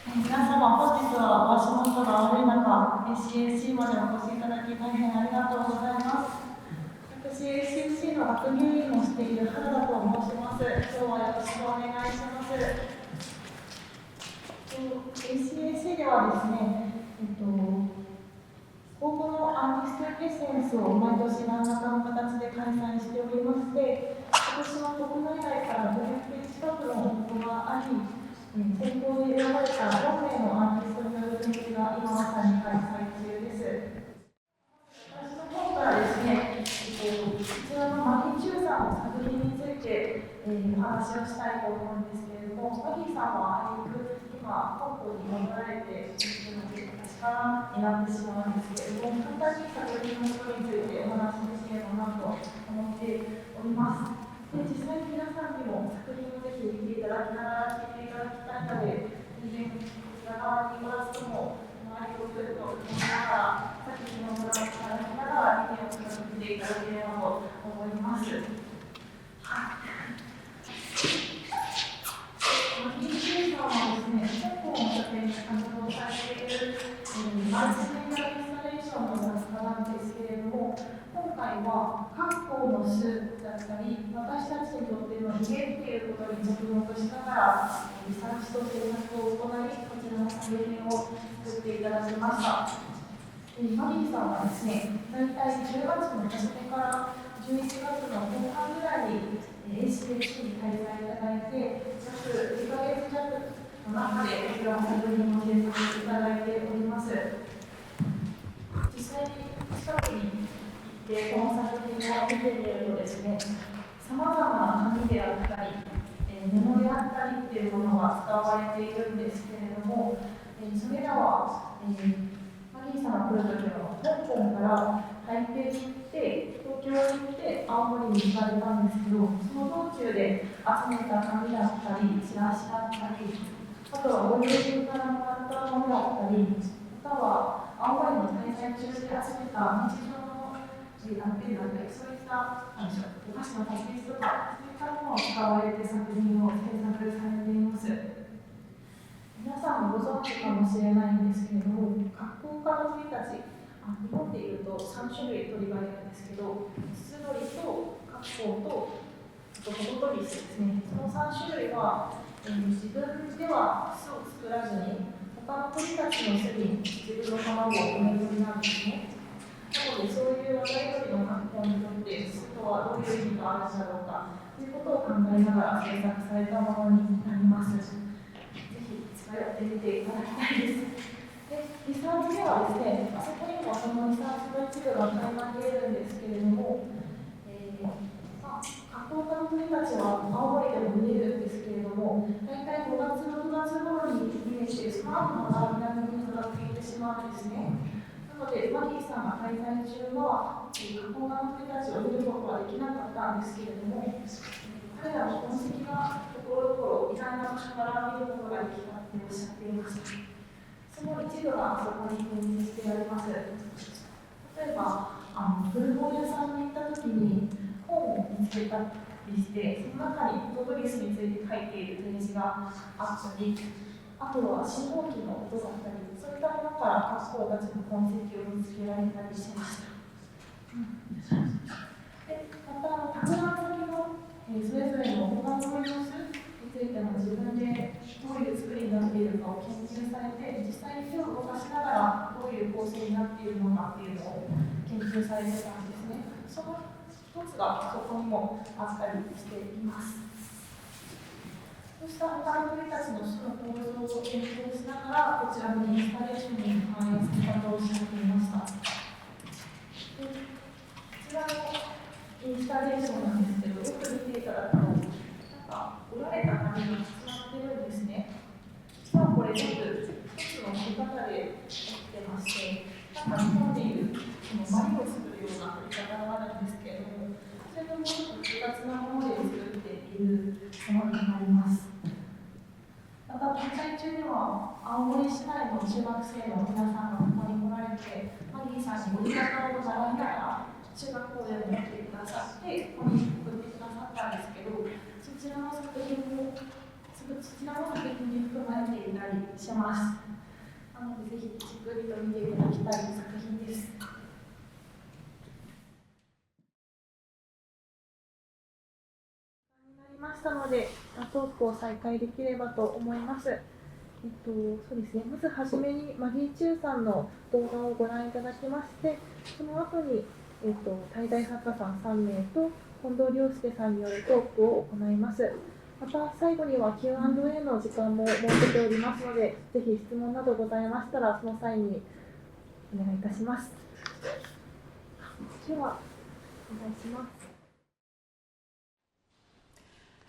皆様、本日はお足元が悪い中、CAC までお越しいただき大変ありがとうございます。私、CAC の学芸員をしている原田と申します。今日はよろしくお願いします。CAC ではですね、公募のアーティストエッセンスを毎年何らかの形で開催しておりまして、今年は国内外から500件近くの応募があり、選考で選ばれた4名のアーティストによる展示が今まさに開催中です。私の方からですね、こちらのマギー・チューさんの作品について、お話をしたいと思うんですけれども、マギーさんはあいにく今、香港に戻られているので、私からになってしまうんですけれども、簡単に作品のことについてお話しできればなと思っております。で、実際に皆さんにも作品をぜひ見ていただきながら聞いていただきたいので、全然こちら側におらずとも、周りをずっと見ながら、作品をご覧いただきながら、意見を聞かせていただければと思います。はい。マギー・チューさんはですね、香港を拠点に活動されている、マルチメディアインスタレーションの作家なんですけれども、今回は漢方の種だったり、私たちにとっての家っていうことに着目しながら、リサーチと制作を行い、こちらの作品を作っていただきました。マギーさんはですね、大体10月の初めから11月の後半ぐらいに HKC に開催いただいて、約2ヶ月弱の中でこちらの作品を制作いただいております。実際に近くに行ってこの作品を見てみるとですね、さまざまな紙であったり、布であったりっていうものが使われているんですけれども、それらは、マギーさんが来るときの香港から台北に行って、東京に行って青森に行かれたんですけど、その道中で集めた紙だったり、チラシだったり、あとはご友人からもらったものだったり、または青森の滞在中で集めた日常のペンだったり、そういったお菓子のパッケージとか、そういったものを使われて作品を制作されています。皆さんもご存知かもしれないんですけれども、格好家の鳥たち、日本でいうと3種類鳥がいるんですけど、ス鳥と格好とコブトリスですね。その3種類は、自分では巣を作らずに、他の鳥たちの巣に自分の卵を埋める鳥なんですね。なので、そういう渡り鳥の格好にとって、巣とはどういう意味があるんだろうかということを考えながら制作されたものになります。やってみていただきたいです。で、リサーチではですね、あそこにもそのリサーチの一部が垣間見えるんですけれども、加工家の鳥たちは青森でも見えるんですけれども、大体5月、6月頃に見えて、その後また南に向かっていってしまうんですね。なので、マギーさんが滞在中は、加工家の鳥たちを見ることはできなかったんですけれども、彼らの痕跡がところどころ意外な場所から見ることができたとおっしゃっています。その一部がそこに展示してあります。例えば、古本屋さんに行ったときに本を見つけたりして、その中にフォトリスについて書いている展示があったり、あとは信号機の音だったり、そういったものから学校たちの痕跡を見つけられたりしました。で、また、博覧先のそれぞれの他の様子についても自分でどういう作りになっているかを研究されて、実際に手を動かしながらどういう構成になっているのかっていうのを研究されてたんですね。その一つがそこにもあったりしています。そうした他の鳥たちの種の構造を研究しながら、こちらのインスタレーションに反映されたとおっしゃっていました。こちらのインスタレーションなんですけど、よく見ていただくと、折られた紙が重なってるんですね。実はこれ全部一つの折り方で折ってまして、日本でいうマリを作るような折り方があるんですけれども、それともうちょっと複雑なもので作っているものになります。また、滞在中には青森市内の中学生の皆さんがここに来られて、マギーさんに折り方を習いながら、中学校でもやってくださって、ここに送ってくださったんですけど、そちらの作品もそちらも作品に含まれていたりします。なのでぜひじっくりと見ていただきたい作品です。になりましたので、トークを再開できればと思います。そうですね、まずはじめにマギー・チューさんの動画をご覧いただきまして、その後に、滞在作家さん3名と近藤亮介さんによるトークを行います。また最後には Q&A の時間も設けておりますので、ぜひ質問などございましたらその際にお願いいたします。では、お願いします。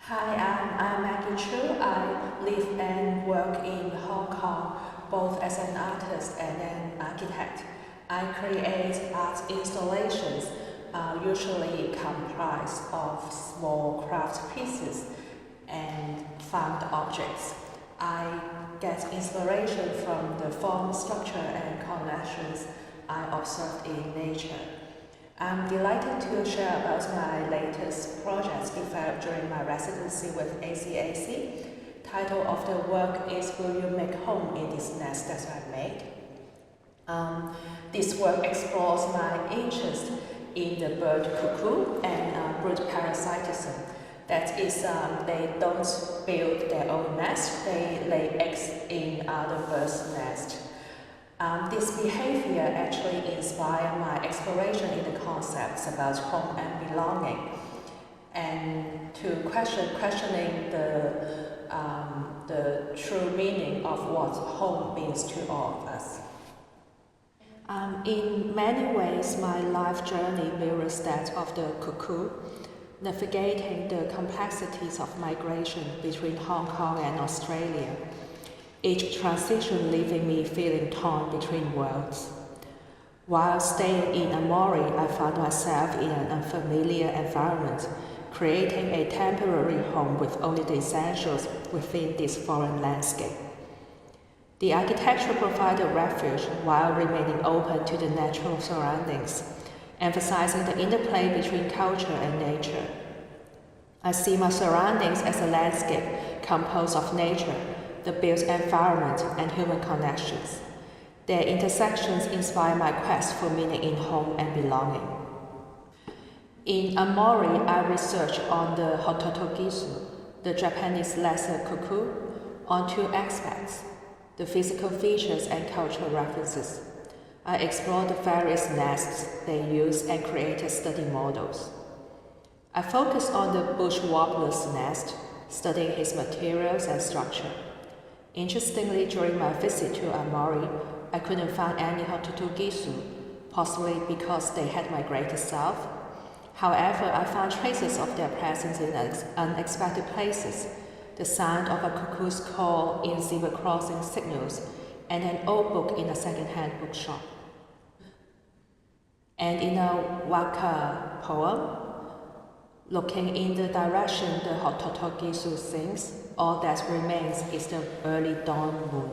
Hi, I'm Maggie Chu. I live and work in Hong Kong, both as an artist and an architect. I create art installations, usually comprised of small craft pieces and found objects. I get inspiration from the form, structure, and connections I observed in nature. I'm delighted to share about my latest projects developed during my residency with ACAC. Title of the work is Will You Make Home in This Nest That I Made? This work explores my interest in the bird cuckoo and brood parasitism. That is, they don't build their own nest, they lay eggs in other birds' nests. This behavior actually inspired my exploration in the concepts about home and belonging, and to questioning the true meaning of what home means to all of us. In many ways, my life journey mirrors that of the cuckoo, navigating the complexities of migration between Hong Kong and Australia. Each transition leaving me feeling torn between worlds. While staying in Amori, I found myself in an unfamiliar environment, creating a temporary home with only the essentials within this foreign landscape. The architecture provided refuge while remaining open to the natural surroundings, emphasizing the interplay between culture and nature. I see my surroundings as a landscape composed of nature, the built environment, and human connections. Their intersections inspire my quest for meaning in home and belonging. In Amori, I researched on the Hototogisu, the Japanese lesser cuckoo, on two aspects: the physical features and cultural references. I explored the various nests they use and created study models. I focused on the bush warbler's nest, studying his materials and structure. Interestingly, during my visit to Amori, I couldn't find any Hototogisu, possibly because they had migrated south. However, I found traces of their presence in unexpected places, the sound of a cuckoo's call in zebra crossing signals, and an old book in a second-hand bookshop. And in a waka poem, looking in the direction the Hototogisu sings, all that remains is the early dawn moon.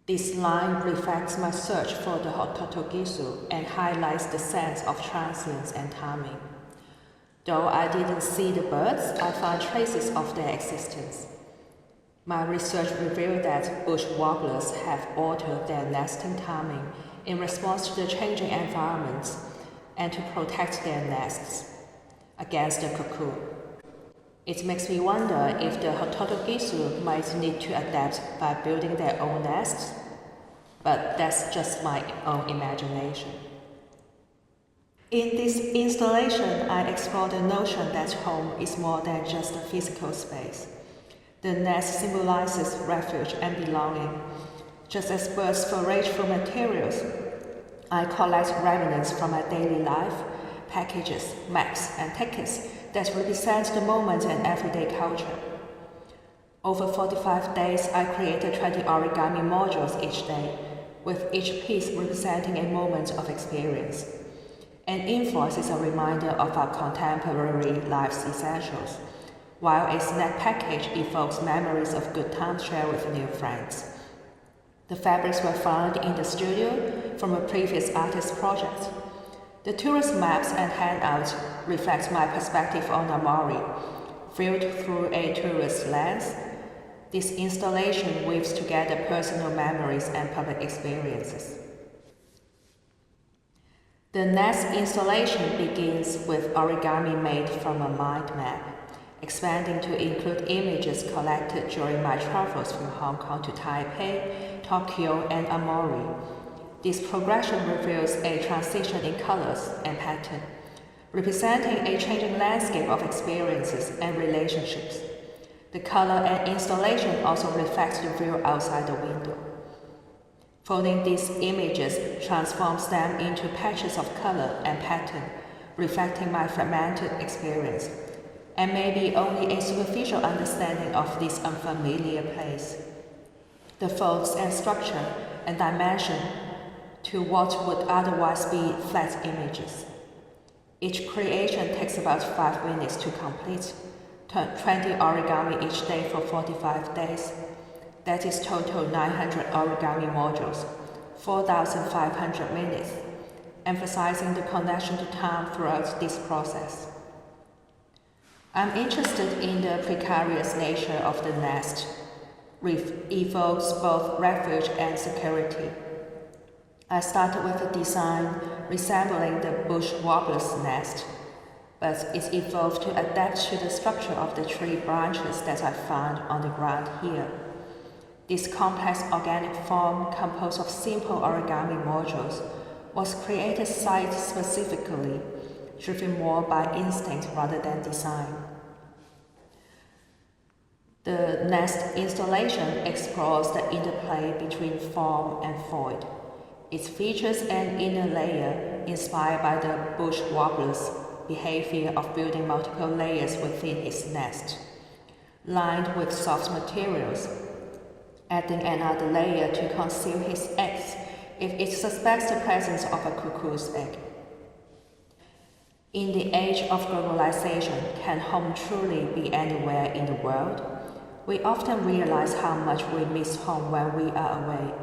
This line reflects my search for the Hototogisu and highlights the sense of transience and timing. Though I didn't see the birds, I found traces of their existence. My research revealed that bush warblers have altered their nesting timing in response to the changing environments and to protect their nests against the cuckoo. It makes me wonder if the Hototogisu might need to adapt by building their own nests, but that's just my own imagination. In this installation, I explore the notion that home is more than just a physical space. The nest symbolizes refuge and belonging. Just as birds forage for materials, I collect remnants from my daily life, packages, maps, and tickets that represent the moment and everyday culture. Over 45 days, I created 20 origami modules each day, with each piece representing a moment of experience. An invoice is a reminder of our contemporary life's essentials, while a snack package evokes memories of good times shared with new friends. The fabrics were found in the studio from a previous artist project. The tourist maps and handouts reflect my perspective on Amori. viewed through a tourist lens. This installation weaves together personal memories and public experiences. The next installation begins with origami made from a mind map, expanding to include images collected during my travels from Hong Kong to Taipei, Tokyo, and Amori. This progression reveals a transition in colors and pattern, representing a changing landscape of experiences and relationships. The color and installation also reflects the view outside the window. Folding these images transforms them into patches of color and pattern, reflecting my fragmented experience, and maybe only a superficial understanding of this unfamiliar place. The folds and structure and dimension to what would otherwise be flat images. Each creation takes about 5 minutes to complete, 20 origami each day for 45 days. That is total 900 origami modules, 4,500 minutes, emphasizing the connection to time throughout this process. I'm interested in the precarious nature of the nest, which evokes both refuge and security. I started with a design resembling the bush warbler's nest, but it evolved to adapt to the structure of the tree branches that I found on the ground here. This complex organic form, composed of simple origami modules, was created site-specifically, driven more by instinct rather than design. The nest installation explores the interplay between form and void. It features an inner layer inspired by the bush warbler's behavior of building multiple layers within its nest, lined with soft materials, adding another layer to conceal his eggs if it suspects the presence of a cuckoo's egg. In the age of globalization, can home truly be anywhere in the world? We often realize how much we miss home when we are away.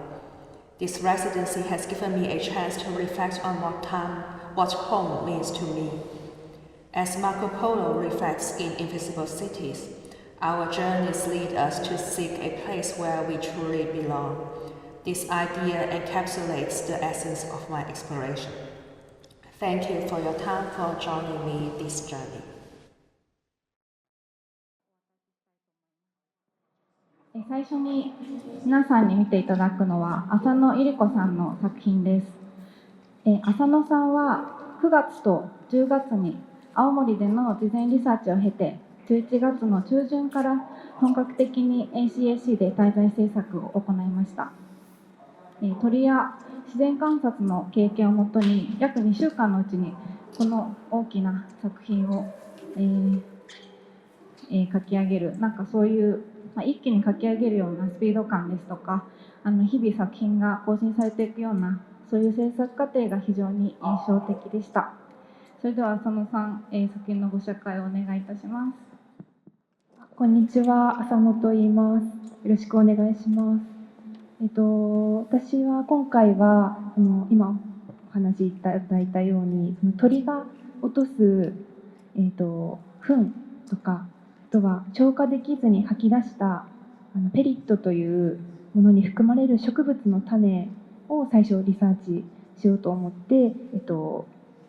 This residency has given me a chance to reflect on what home means to me. As Marco Polo reflects in Invisible Cities, our journeys lead us to seek a place where we truly belong. This idea encapsulates the essence of my exploration. Thank you for your time for joining me this journey. 最初に皆さんに見ていただくのは浅野ゆり子さんの作品です。浅野さんは9月と10月に青森での事前リサーチを経て、11月の中旬から本格的に ACAC で滞在制作を行いました。鳥や自然観察の経験をもとに約2週間のうちにこの大きな作品を、書き上げる、なんかそういう、一気に書き上げるようなスピード感ですとか、日々作品が更新されていくような、そういう制作過程が非常に印象的でした。それでは浅野さん、作品のご紹介をお願いいたします。こんにちは、浅野と言います。よろしくお願いします。私は今回は今お話しいただいたように、鳥が落とす、糞とか、あとは消化できずに吐き出したペリットというものに含まれる植物の種を最初リサーチしようと思って、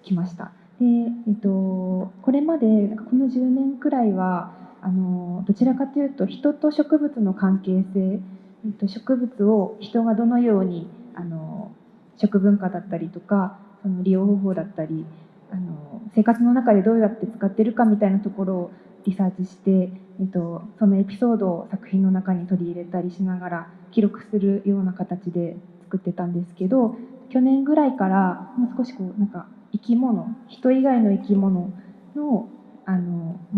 来ました。で、これまでこの10年くらいはどちらかというと人と植物の関係性、植物を人がどのように食文化だったりとか、その利用方法だったり生活の中でどうやって使ってるかみたいなところをリサーチして、そのエピソードを作品の中に取り入れたりしながら記録するような形で作ってたんですけど、去年ぐらいからもう少しなんか生き物、人以外の生き物の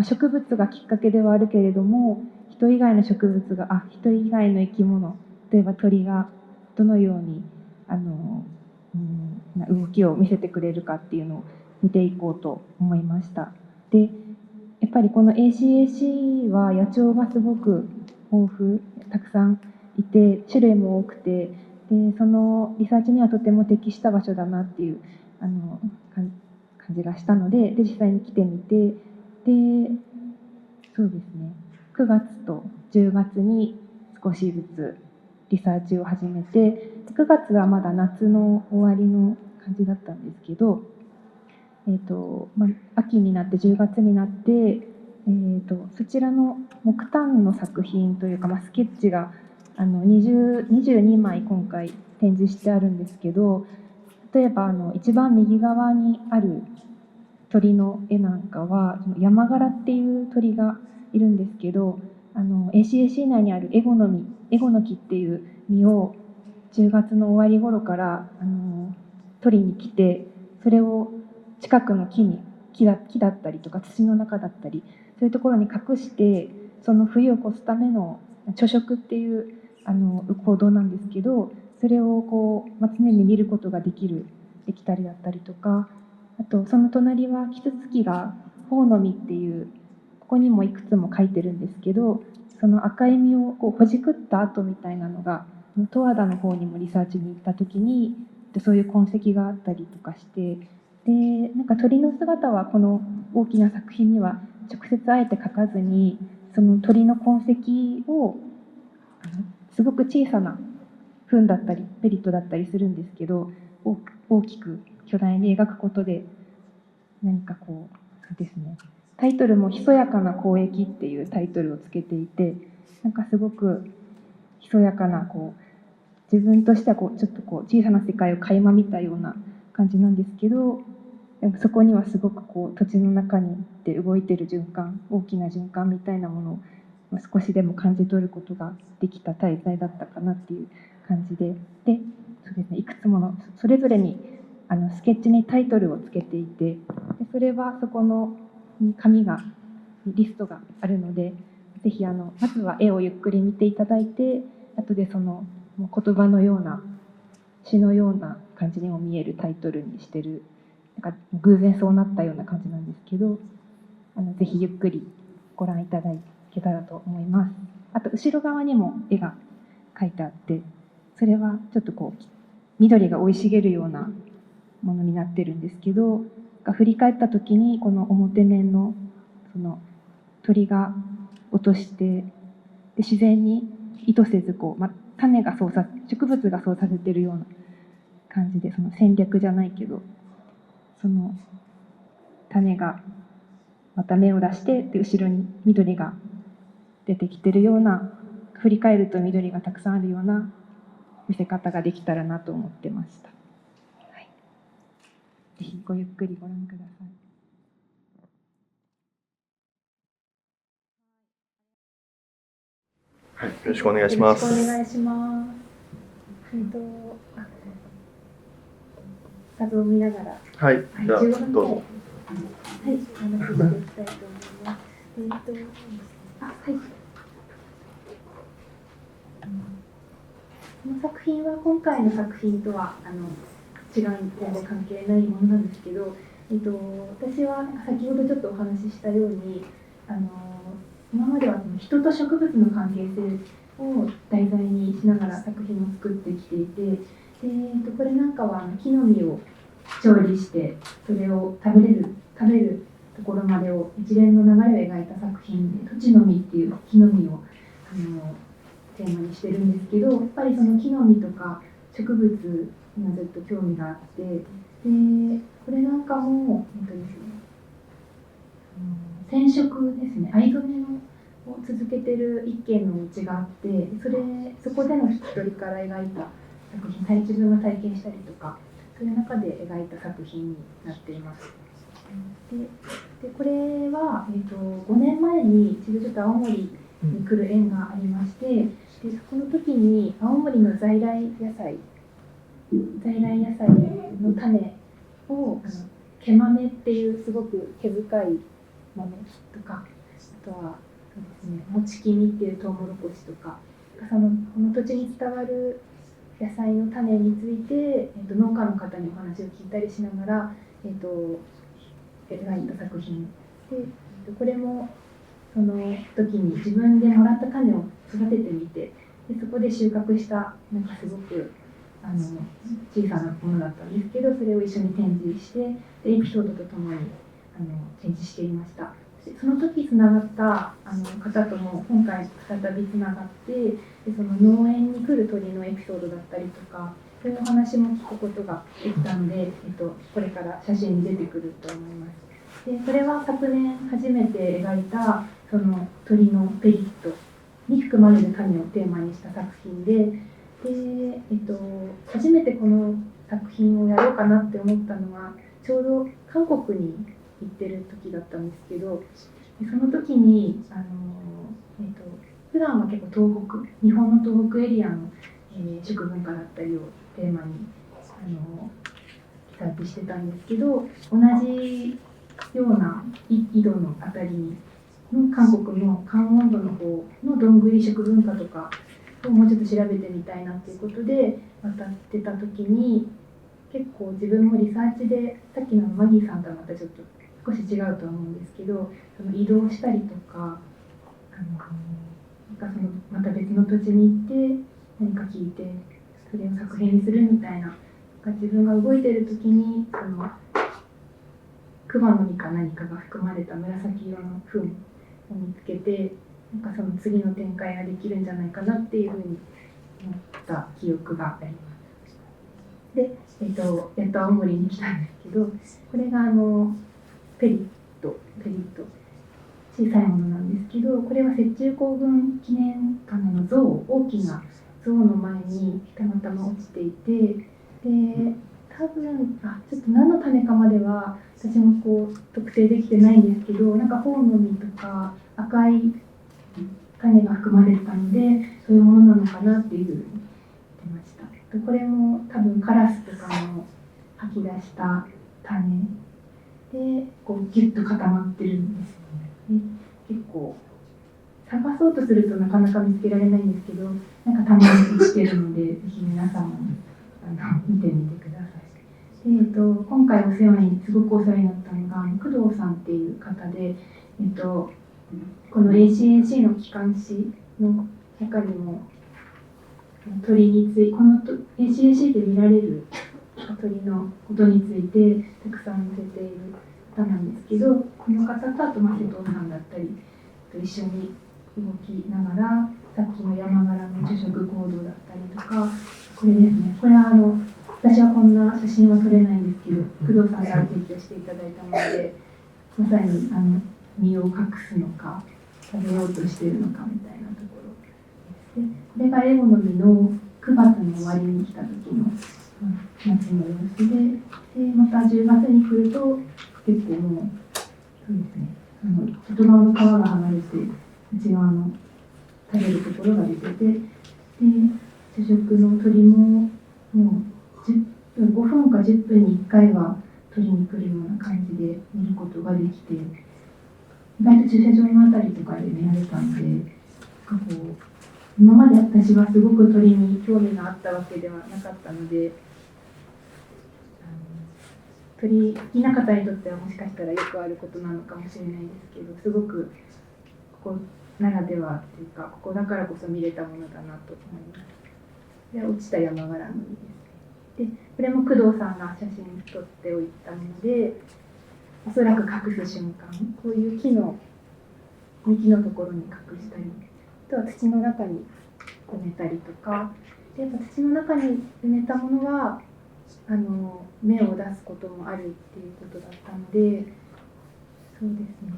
植物がきっかけではあるけれども、人以外の植物が人以外の生き物、例えば鳥がどのように動きを見せてくれるかっていうのを見ていこうと思いました。で、やっぱりこの ACAC は野鳥がすごく豊富、たくさんいて種類も多くて、でそのリサーチにはとても適した場所だなっていう感じがしたので、実際に来てみて、でそうですね、9月と10月に少しずつリサーチを始めて、9月はまだ夏の終わりの感じだったんですけど、秋になって10月になって、そちらの木炭の作品というか、スケッチが22枚今回展示してあるんですけど、例えば一番右側にある鳥の絵なんかはヤマガラっていう鳥がいるんですけど、ACAC 内にあるエゴの木っていう実を10月の終わり頃から取りに来て、それを近くの木だったりとか土の中だったり、そういうところに隠して、その冬を越すための貯食っていう行動なんですけど、それを常に見ることができたりだったりとか、あとその隣はキツツキが頬の実っていう、ここにもいくつも書いてるんですけど、その赤い実をほじくった跡みたいなのが十和田の方にもリサーチに行った時にそういう痕跡があったりとかして、でなんか鳥の姿はこの大きな作品には直接あえて描かずに、その鳥の痕跡をすごく小さな糞だったりペリットだったりするんですけど、大きく巨大に描くことで、何かですね、タイトルも「ひそやかな交易」っていうタイトルをつけていて、なんかすごくひそやかな自分としてはちょっと小さな世界を垣間見たような感じなんですけど、でもそこにはすごく土地の中にで動いてる循環、大きな循環みたいなものを少しでも感じ取ることができた滞在だったかなっていう感じで、そうですね、いくつものそれぞれにスケッチにタイトルをつけていて、でそれはそこのリストがあるので、ぜひまずは絵をゆっくり見ていただいて、後でそのもう言葉のような詩のような感じにも見えるタイトルにしてる、なんか偶然そうなったような感じなんですけど、ぜひゆっくりご覧いただけたらと思います。あと後ろ側にも絵が描いてあって、それはちょっと緑が生い茂るようなものになってるんですけど、振り返った時にこの表面のその鳥が落として、で自然に意図せず種が植物がそうさせてるような感じで、その戦略じゃないけど、その種がまた芽を出して、で後ろに緑が出てきてるような、振り返ると緑がたくさんあるような見せ方ができたらなと思ってました。はい、ぜひごゆっくりご覧ください。はい、よろしくお願いします。よろしくお願いします。画像を見ながら、はい、じゃあどうぞ。はい、話していきたいと思います。はい。この作品は今回の作品とは違う全然関係ないものなんですけど、私は先ほどちょっとお話ししたように今までは人と植物の関係性を題材にしながら作品を作ってきていて、これなんかは木の実を調理してそれを食べるところまでを一連の流れを描いた作品で、土地の実っていう木の実をテーマにしてるんですけど、やっぱりその木の実とか植物にずっと興味があって、でこれなんかもですね、染色ですね、藍染めを続けてる一軒の道があって、そこでの引き取りから描いた作品、自分が体験したりとか、そういう中で描いた作品になっています。でこれは、5年前に一度ちょっと青森に来る縁がありまして、でそこの時に青森の在来野菜の種を毛豆っていうすごく毛深い豆とか、あとはそうですね、もちきみっていうトウモロコシとか、この土地に伝わる野菜の種について、農家の方にお話を聞いたりしながら、描いた作品で、これもその時に自分でもらった種を育ててみて、でそこで収穫したなんかすごく小さなものだったんですけど、それを一緒に展示して、でエピソードとともに展示していました。その時つながった方とも今回再びつながって、でその農園に来る鳥のエピソードだったりとか、そういうお話も聞くことができたので、これから写真に出てくると思います。でこれは昨年初めて描いたその鳥のペリットに含まれる種をテーマにした作品で、初めてこの作品をやろうかなって思ったのはちょうど韓国に行ってる時だったんですけど、その時に普段は結構東北、日本の東北エリアの、食文化だったりをテーマに記載してたんですけど、同じような緯度のあたりの韓国の関温度の方のどんぐり食文化とかをもうちょっと調べてみたいなっていうことで渡ってた時に、結構自分もリサーチでさっきのマギーさんとはまたちょっと少し違うとは思うんですけど、その移動したりとか、そのまた別の土地に行って何か聞いてそれを作品にするみたいな、自分が動いてる時にそのクマノミか何かが含まれた紫色の糞を見つけて、なんかその次の展開ができるんじゃないかなっていうふうに思った記憶があります。で、やっと青森に来たんですけど、これがペリット小さいものなんですけど、これは雪中行軍記念館の像、大きな像の前にたまたま落ちていて、で多分ちょっと何の種かまでは私もこう特定できてないんですけど、なんかホウの実とか赤い種が含まれてたので、そういうものなのかなっていうふうに言ってました。これも多分カラスとかの吐き出した種でこうギュッと固まってるんですよね。結構探そうとするとなかなか見つけられないんですけど、なんかたまに落ちてるので、ぜひ皆さんも見てみてください。で今回すごくお世話になったのが工藤さんっていう方で、この ACAC の機関誌の中にも鳥について、この ACAC で見られる鳥のことについてたくさん載せている方なんですけど、この方とあと瀬戸さんだったりと一緒に動きながら、さっきの山柄の受食行動だったりとか、これですね、これは私はこんな写真は撮れないんですけど、工藤さんから提供していただいたもので、まさに身を隠すのか食べようとしているのかみたいなところで、これがエゴの実の9月の終わりに来た時の夏の様子で、また10月に来ると結構もうそうですね、外側の皮が剥がれて内側の食べるところが出てて、で主食の鳥ももう5分か10分に1回は取りに来るような感じで見ることができて、意外と駐車場のあたりとかで見られたので、こう今まで私はすごく鳥に興味があったわけではなかったので、鳥好きな方にとってはもしかしたらよくあることなのかもしれないですけど、すごくここならではというか、ここだからこそ見れたものだなと思います。で落ちた山柄の実です。でこれも工藤さんが写真撮っておいたもので、おそらく隠す瞬間、こういう幹のところに隠したり、あとは土の中に埋めたりとか、でやっぱ土の中に埋めたものは芽を出すこともあるっていうことだったので、そうですね。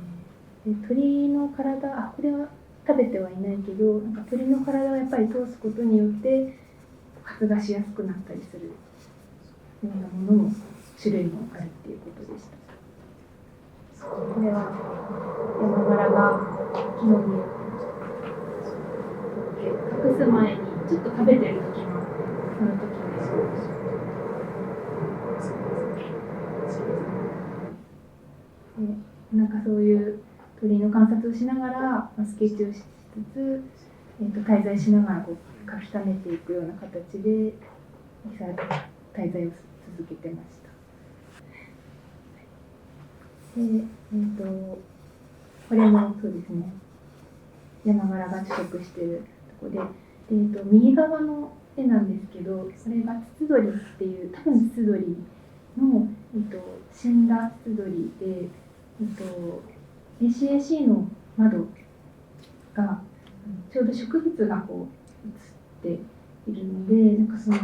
で鳥の体、これは食べてはいないけど、なんか鳥の体をやっぱり通すことによって発芽しやすくなったりするようなものも種類もあるっていうことでした。これは山柄が木の実を隠す前にちょっと食べてる時のその時です。なんかそういう鳥の観察をしながらスケッチをしつつ、滞在しながらこう書き溜めていくような形で滞在を続けてました。でこれもそうですね、山柄が取得しているところで、右側の絵なんですけど、それがツツドリっていう、多分ツツドリの、死んだツツドリで、ACAC の窓がちょうど植物がこう映っているので、なんかその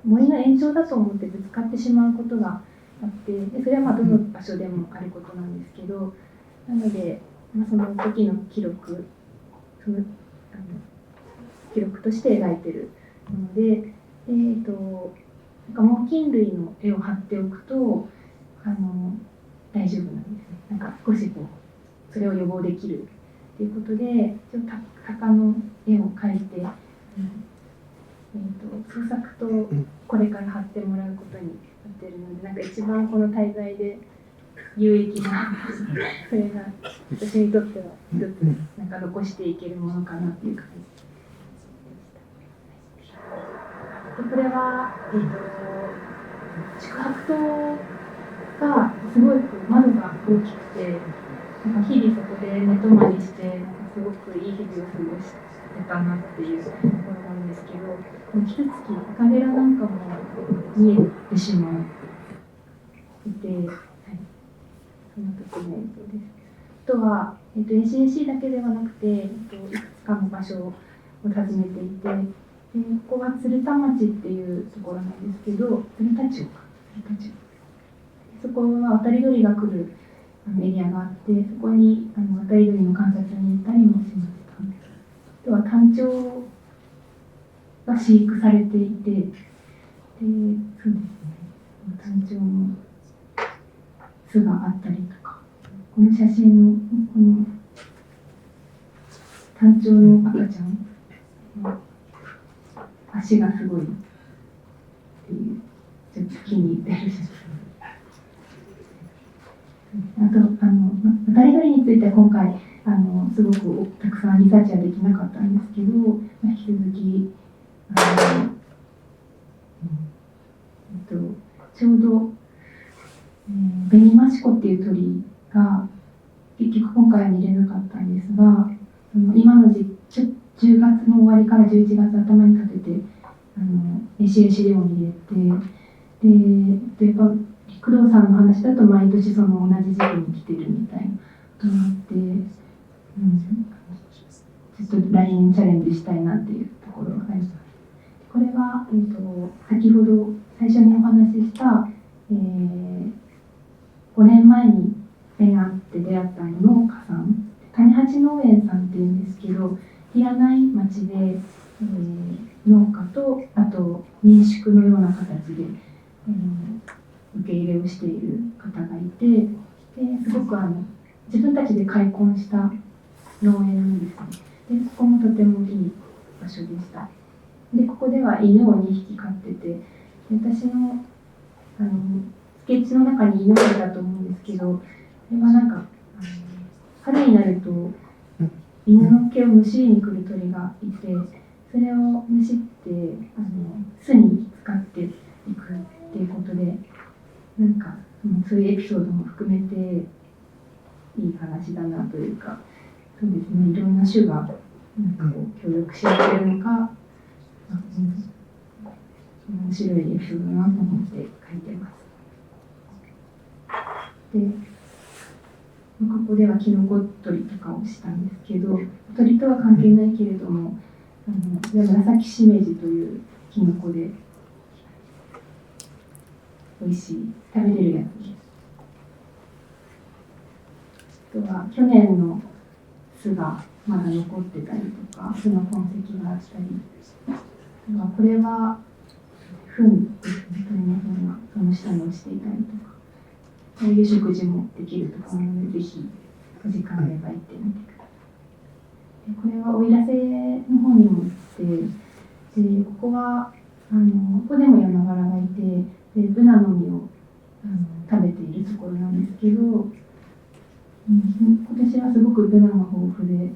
森の延長だと思ってぶつかってしまうことがあって、でそれはまあどの場所でもあることなんですけど、なので、その時の記録、記録として描いているので、なんか猛禽類の絵を貼っておくと大丈夫なんですね。なんか少しこうそれを予防できるということで、鷹の絵を描いて、創作とこれから貼ってもらうことになっているので、なんか一番この滞在で有益なそれが私にとっては一つなんか残していけるものかなっていう感じでした。でこれは、宿泊棟がすごい窓が大きくて、なんか日々そこで寝泊まりして、なんかすごくいい日々を過ごしてたなっていうところなんですけど、キツツキ赤ゲラなんかも見えてしまって、はい、その時の映像です。あとは、ACAC だけではなくて、いくつかの場所を訪ねていて、ここは鶴田町っていうところなんですけど、鶴田町そこは渡り鳥が来るエリアがあって、そこに渡り鳥の観察に行ったりもしました。あとはタンチョウが飼育されていて、そうですね、タンチョウの巣があったりとか、この写真のこのタンチョウの赤ちゃんの足がすごいっていう、ちょっと気に入ってる写真。あと渡り鳥については今回すごくたくさんリサーチはできなかったんですけど、引き続きちょうど、ベニマシコっていう鳥が結局今回は見れなかったんですが、今の10月の終わりから11月頭にかけてACACでも見れて、やっぱ工藤さんの話だと毎年その同じ時期に来てるみたいなことがあって、ちょっと来年チャレンジしたいなっていうところがあります。これは、先ほど最初にお話しした、5年前に縁あって出会った農家さん、谷八農園さんっていうんですけど、平内町で、農家とあと民宿のような形で、受け入れをしている方がいて、すごく自分たちで開墾した農園なんですね。でここもとてもいい場所でした。でここでは犬を2匹飼ってて、私のスケッチの中に犬がいたと思うんですけど、これはなんか春になると犬の毛をむしりに来る鳥がいて、それをむしって巣に使っていくっていうことで、なんかそういうエピソードも含めていい話だなというか、そうですね、いろんな種がなんかこう協力し合ってるのか、面白いエピソードだなと思って書いてます。でここではキノコ採りとかをしたんですけど、鳥とは関係ないけれども、紫しめじというキノコで美味しい食べれるやつです。あとは去年の巣がまだ残ってたりとか、巣の痕跡があったり、これは糞ですね、鳥の糞がその下に落ちていたりとか、そういう食事もできるところなので、ぜひお時間あれば行ってみてください。これは奥入瀬の方にも行って、でここはここでもヤマガラがいて、でブナの実を食べているところなんですけど、今年はすごくブナが豊富で、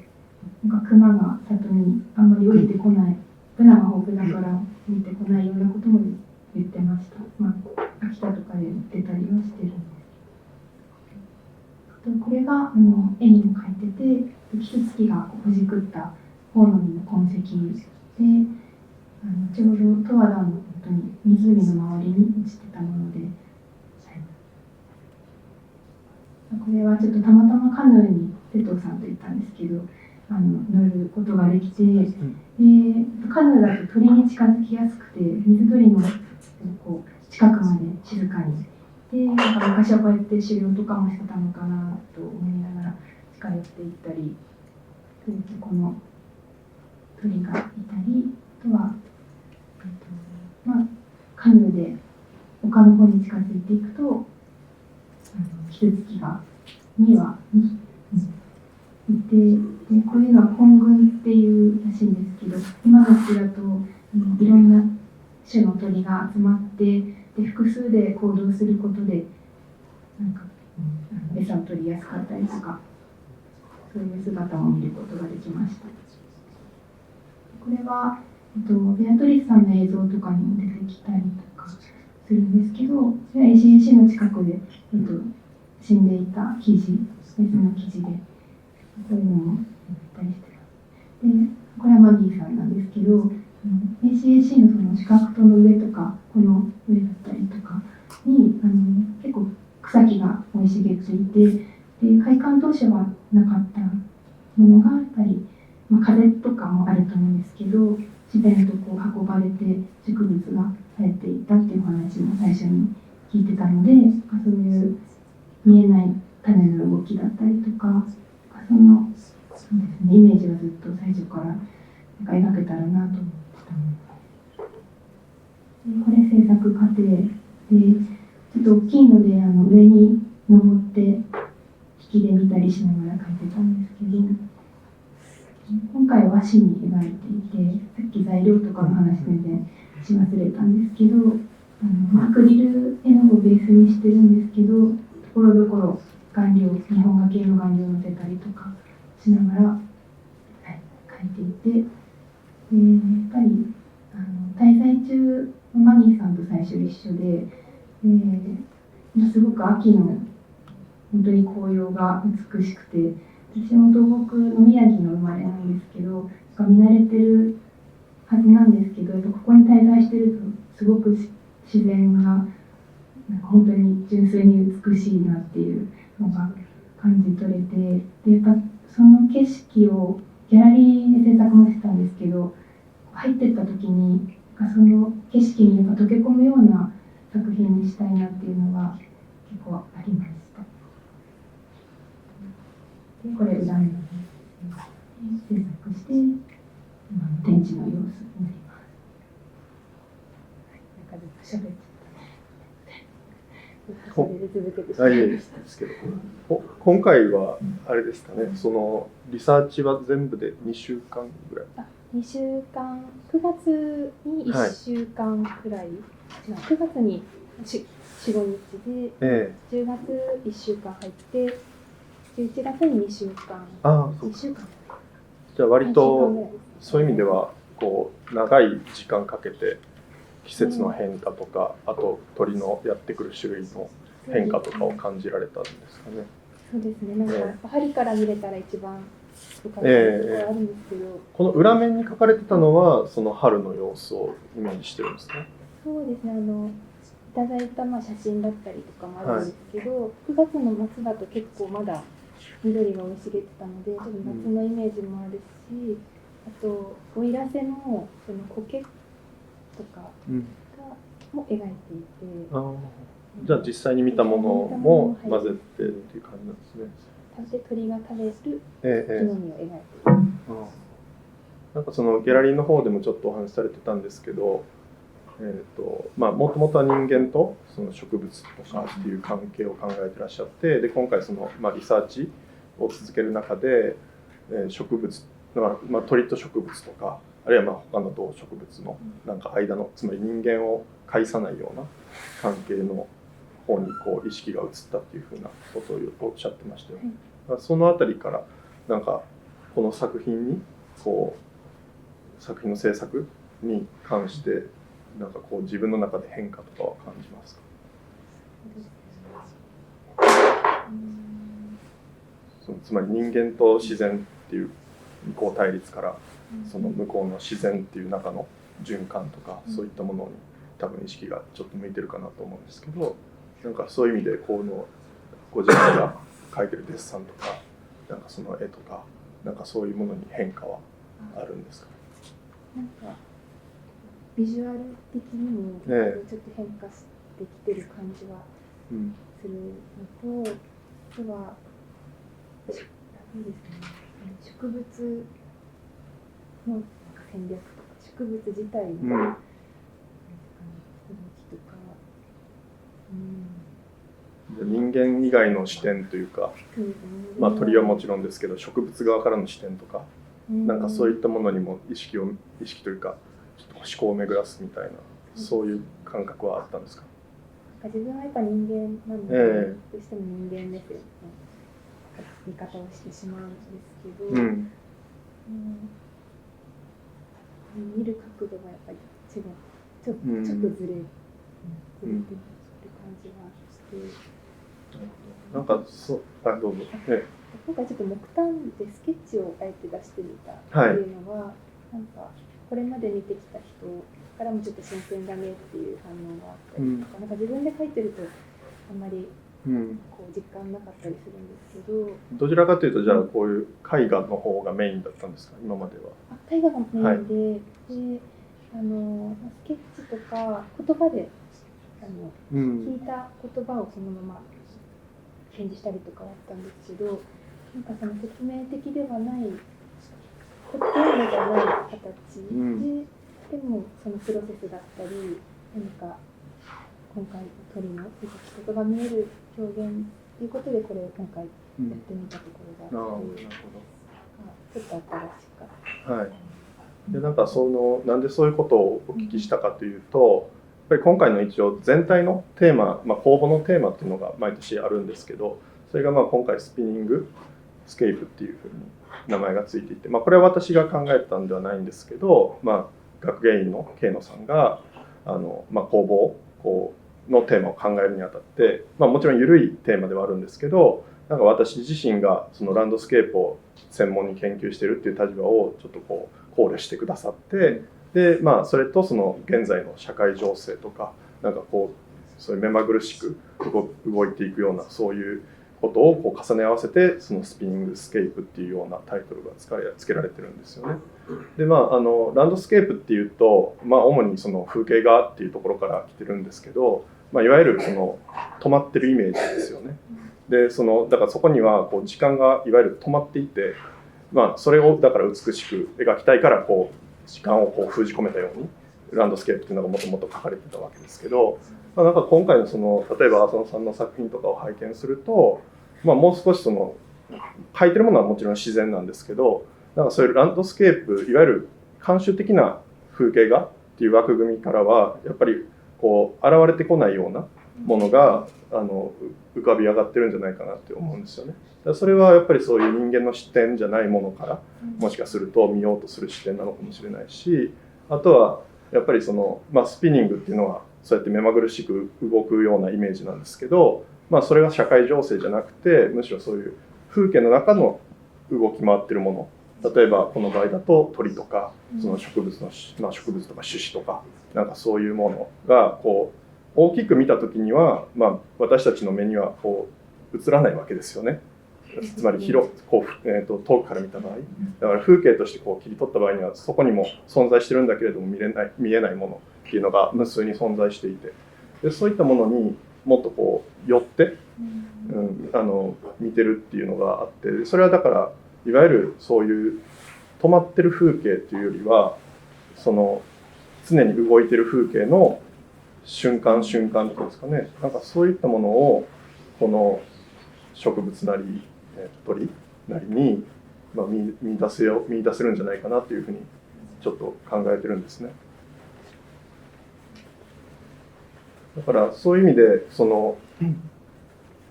なんかクマが里にあんまり降りてこない、ブナが豊富だから降りてこないようなことも言ってました。秋田とかで出たりはしてるんですけど、これが絵にも描いてて、キツツキがほじくったコウノリの痕跡で、ちょうど十和田の本当に湖の周りに落ちてたもので、これれはちょっとたまたまカヌーに瀬藤さんと行ったんですけど、乗ることができて、でカヌーだと鳥に近づきやすくて、水鳥のこう近くまで静かに。で、なんか昔はこうやって狩猟とかもしてたのかなと思いながら近寄っていったり、この鳥がいたり、あとは、カヌーで丘の方に近づいていくと、キツツキが2羽いて、でこういうのは混群っていうらしいんですけど、今の時だといろんな種の鳥が集まって、で複数で行動することでなんか、餌を取りやすかったりとか、そういう姿も見ることができました。これは、ベアトリスさんの映像とかにも出てきたりとかするんですけど、それは ACAC の近くで、死んでいた記事、メスの記事で、そういうのもやったりしてます。で、これはマギーさんなんですけど、ACAC のその四角塔の上とか、この上だったりとかに、結構草木が生い茂っていて、で開館当初はなかったものがやっぱり、風とかもあると思うんですけど、自然とこう運ばれて植物が生えていったっていう話も最初に聞いてたので、そういう見えない種の動きだったりとか、そうですね、イメージがずっと最初から描けたらなと思ってたので、これ制作過程でちょっと大きいので上に登って引きで見たりしながら描いてたんですけど、今回は和紙に描いていて、さっき材料とかの話全然し忘れたんですけど、アクリル絵の具をベースにしてるんですけど、ところどころ顔料、日本画系の顔料をのせたりとかしながら、描いていて、やっぱり滞在中マギーさんと最初一緒で、すごく秋の本当に紅葉が美しくて、私も東北の宮城の生まれなんですけど、見慣れてるはずなんですけど、ここに滞在してるとすごく自然がなんか本当に純粋に美しいなっていうのが感じ取れて、でやっぱその景色をギャラリーで制作もしてたんですけど、入ってった時にその景色にやっぱ溶け込むような作品にしたいなっていうのが結構ありました。でこれ裏面で制作して今の展示の様子になります。なんかずっと喋ってた。大丈夫ですけど、今回はあれですかね、そのリサーチは全部で2週間ぐらい。2週間、9月に1週間くらい、9月に4、5日で、10月1週間入って、11月に2週間。そう2週間。じゃあ割とそういう意味ではこう長い時間かけて季節の変化とか、あと鳥のやってくる種類の変化とかを感じられたんですかね。そうですね。なんか針から見れたら一番良かったところあるんですけど、この裏面に書かれてたのはその春の様子をイメージしてるんですね。そうですね。いただいた写真だったりとかもあるんですけど、9月の末だと結構まだ緑が生い茂ってたので、ちょっと夏のイメージもあるし、あと奥入瀬のその苔とかも描いていて、じゃあ実際に見たものも混ぜてっていう感じなんですね。鳥が食べる木の実を描いている。なんかそのギャラリーの方でもちょっとお話しされてたんですけど、もともとは人間とその植物とかっていう関係を考えてらっしゃって、で今回そのリサーチを続ける中で、植物鳥と植物とか、あるいは他の動植物のなんか間の、つまり人間を介さないような関係の方にこう意識が移ったっていうふうなことをおっしゃってましたよ。そのあたりからなんかこの作品に作品の制作に関してなんかこう自分の中で変化とかは感じますか？つまり人間と自然っていう二項対立からその向こうの自然っていう中の循環とかそういったものに多分意識がちょっと向いてるかなと思うんですけど、なんかそういう意味でご自分が描いてるデッサンとか、なんかその絵とか、なんかそういうものに変化はあるんですか？なんかビジュアル的にもちょっと変化してきてる感じはするのと、あとはそうですね、植物の戦略とか植物自体の動きとか、人間以外の視点というか、まあ、鳥はもちろんですけど植物側からの視点とか、なんかそういったものにも意識というかちょっと思考を巡らすみたいな、そういう感覚はあったんですか？自分はやっぱ人間なので、どうしても人間目線の見方をしてしまうんですけど、見る角度がやっぱり違う、ちょっとずれてる感じがして、なんかどうぞ。今回ちょっと木炭でスケッチをあえて出してみたっていうのは、なんかこれまで見てきた人からもちょっと新鮮だねっていう反応があったりとか、なんか自分で描いてるとあんまりこう実感なかったりするんですけど、どちらかというとじゃあこういう絵画の方がメインだったんですか、今までは？絵画がメインで、でスケッチとか言葉で聞いた言葉をそのまま展示したりとかはあったんですけど、なんかその説明的ではない、言葉ではない形で、でもそのプロセスだったり、何か今回鳥の人が見える表現ということでこれを今回やってみたところがあって、ちょっと新しかった。はい。でなんかなんでそういうことをお聞きしたかというと、やっぱり今回の一応全体のテーマ、公募のテーマっていうのが毎年あるんですけど、それが今回スピニングスケープっていうふうに名前がついていて、これは私が考えたんではないんですけど、学芸員の慶野さんが工房のテーマを考えるにあたって、もちろん緩いテーマではあるんですけど、なんか私自身がそのランドスケープを専門に研究しているっていう立場をちょっと考慮してくださって、でそれとその現在の社会情勢とか、なんかそういう目まぐるしく動いていくようなそういうことを重ね合わせて、そのスピニングスケープっていうようなタイトルが付けられてるんですよね。でランドスケープっていうと、主にその風景画っていうところから来てるんですけど、いわゆるその止まってるイメージですよね。でだからそこには時間がいわゆる止まっていて、それをだから美しく描きたいから時間を封じ込めたようにランドスケープっていうのがもともと書かれてたわけですけど、なんか今回の例えば浅野さんの作品とかを拝見すると、もう少し描いてるものはもちろん自然なんですけど、なんかそういうランドスケープ、いわゆる慣習的な風景画っていう枠組みからはやっぱり現れてこないようなものが浮かび上がってるんじゃないかなって思うんですよね。それはやっぱりそういう人間の視点じゃないものからもしかすると見ようとする視点なのかもしれないし、あとはやっぱりスピニングっていうのはそうやって目まぐるしく動くようなイメージなんですけど、それは社会情勢じゃなくて、むしろそういう風景の中の動き回ってるもの、例えばこの場合だと鳥とかその植物とか種子とか、なんかそういうものが大きく見た時には、私たちの目には映らないわけですよね。つまり遠くから見た場合、だから風景として切り取った場合にはそこにも存在してるんだけれども見えないものっていうのが無数に存在していて、でそういったものにもっと寄って、見てるっていうのがあって、それはだからいわゆるそういう止まってる風景というよりは、常に動いてる風景の瞬間っていうんですかね、なんかそういったものをこの植物なり鳥なりに見出せるんじゃないかなというふうにちょっと考えてるんですね。だからそういう意味で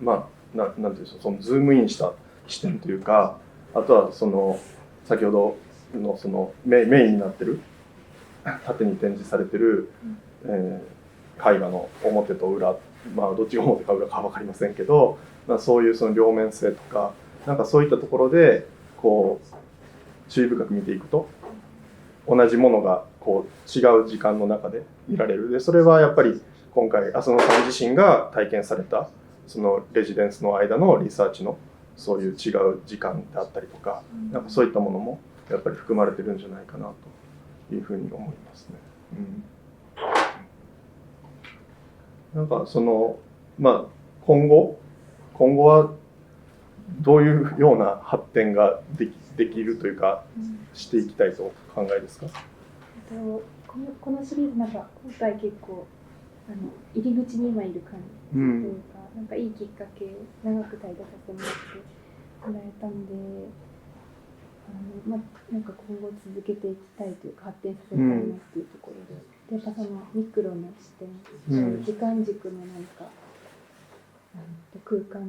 なんていうんでしょう、ズームインした視点というか、あとは先ほどのメインになってる縦に展示されてる、絵画の表と裏、どっちが表か裏か分かりませんけど、そういうその両面性とか、なんかそういったところで注意深く見ていくと同じものが違う時間の中で見られる。でそれはやっぱり今回浅野さん自身が体験されたそのレジデンスの間のリサーチのそういう違う時間であったりとか、なんかそういったものもやっぱり含まれてるんじゃないかなというふうに思いますね。なんかそのまあ今後はどういうような発展ができるというか、していきたいと考えですか？このシリーズなんか今回結構入り口に今いる感じというか、なんかいいきっかけを長く滞在させてもらえたんで、なんか今後続けていきたいというか発展させたいなっていうところで、やっぱそのミクロの視点、時間軸のなんか空間の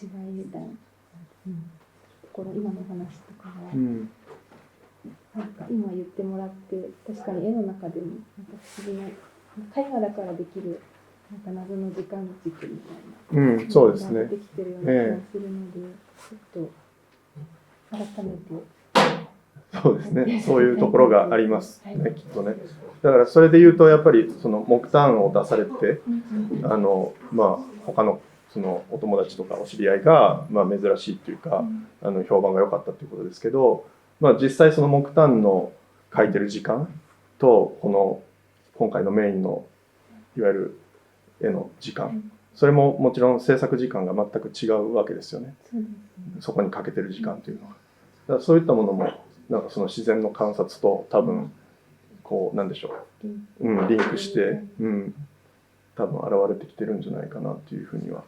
違いみたいな、ところ今の話とかは、なんか今言ってもらって確かに絵の中でもなんか不思議な絵画だからできるなんか謎の時間軸みたいな、そうですね。できてるような気がするので、ちょっと改めて。そうですね。そういうところがありますね、きっとね。だからそれで言うとやっぱりその木炭を出されて、他のそのお友達とかお知り合いが珍しいっていうか、評判が良かったっていうことですけど、実際その木炭の描いてる時間とこの今回のメインのいわゆる絵の時間、それももちろん制作時間が全く違うわけですよね。そこにかけてる時間というのは。だからそういったものもなんかその自然の観察と多分こうなんでしょう、リンクして、多分現れてきてるんじゃないかなっていうふうには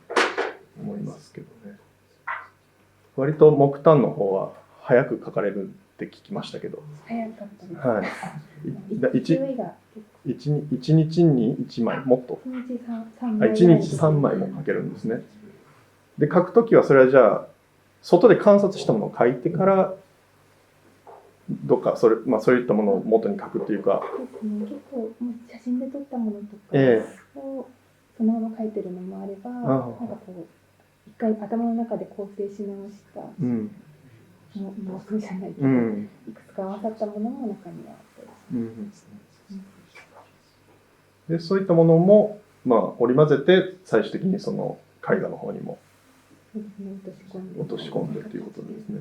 思いますけどね。割と木炭の方は早く描かれるって聞きましたけど。早かったです。1日に1枚もっと1日3枚も描けるんですね。で描くときはそれはじゃあ外で観察したものを描いてからどっかそういったものを元に描くっていうか、結構写真で撮ったものとかをそのまま描いてるのもあれば、なんかこう一回頭の中で構成し直したもうそうじゃないけど、いくつか合わさったものも中にはあったりします。でそういったものも織り交ぜて最終的にその絵画の方にも落とし込んでっていうことですね。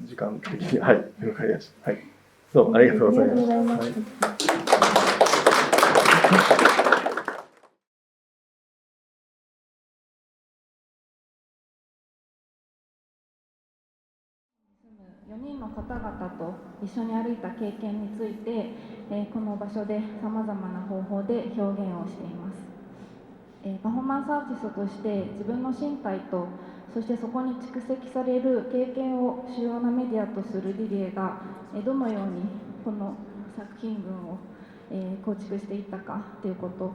時間的にはい了解です。はい、どうもありがとうございました。4人の方々と一緒に歩いた経験について、この場所でさまざまな方法で表現をしています。パフォーマンスアーティストとして自分の身体とそしてそこに蓄積される経験を主要なメディアとするリレーがどのようにこの作品群を構築していったかということ、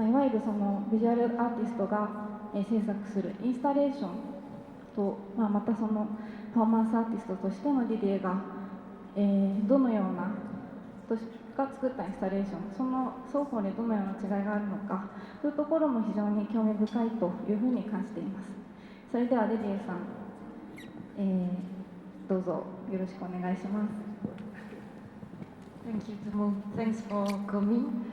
いわゆるそのビジュアルアーティストが制作するインスタレーションと、またそのパフォーマンスアーティストとしてのリレーが、どのようなが作ったインスタレーション、その双方にどのような違いがあるのかというところも非常に興味深いというふうに感じています。それではレディエさん、どうぞよろしくお願いします。Thank you, Tomo. Thanks for coming.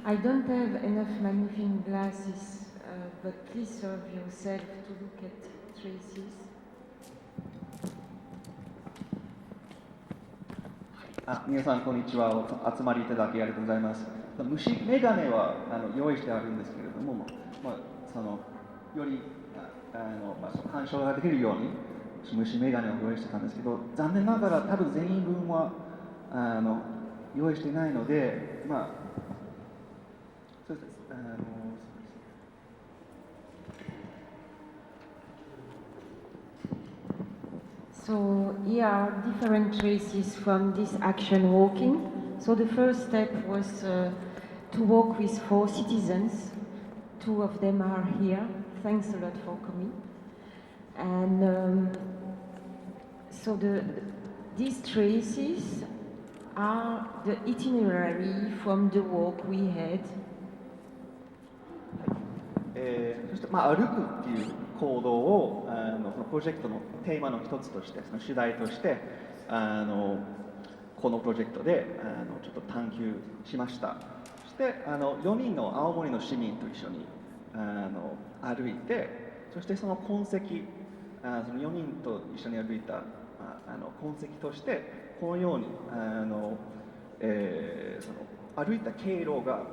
I don't have enough magnifying glasses, but please serve yourself to look at traces. 皆さんこんにちは。集まりいただきありがとうございます。虫眼鏡は用意してあるんですけれども、そのより鑑賞ができるように虫眼鏡を用意してたんですけど、残念ながら多分全員分は用意してないので、そうです。So here are different traces from this action walking. So the first step was to walk with 4 citizens. 2 of them are here. Thanks a lot for coming. And so these traces are the itinerary from the walk we had. そして歩くっていう行動をそのプロジェクトのテーマの一つとして、その主題としてこのプロジェクトでちょっと探求しました。そして4人の青森の市民と一緒に歩いて、そしてその痕跡、その4人と一緒に歩いた痕跡として、このようにその歩いた経路が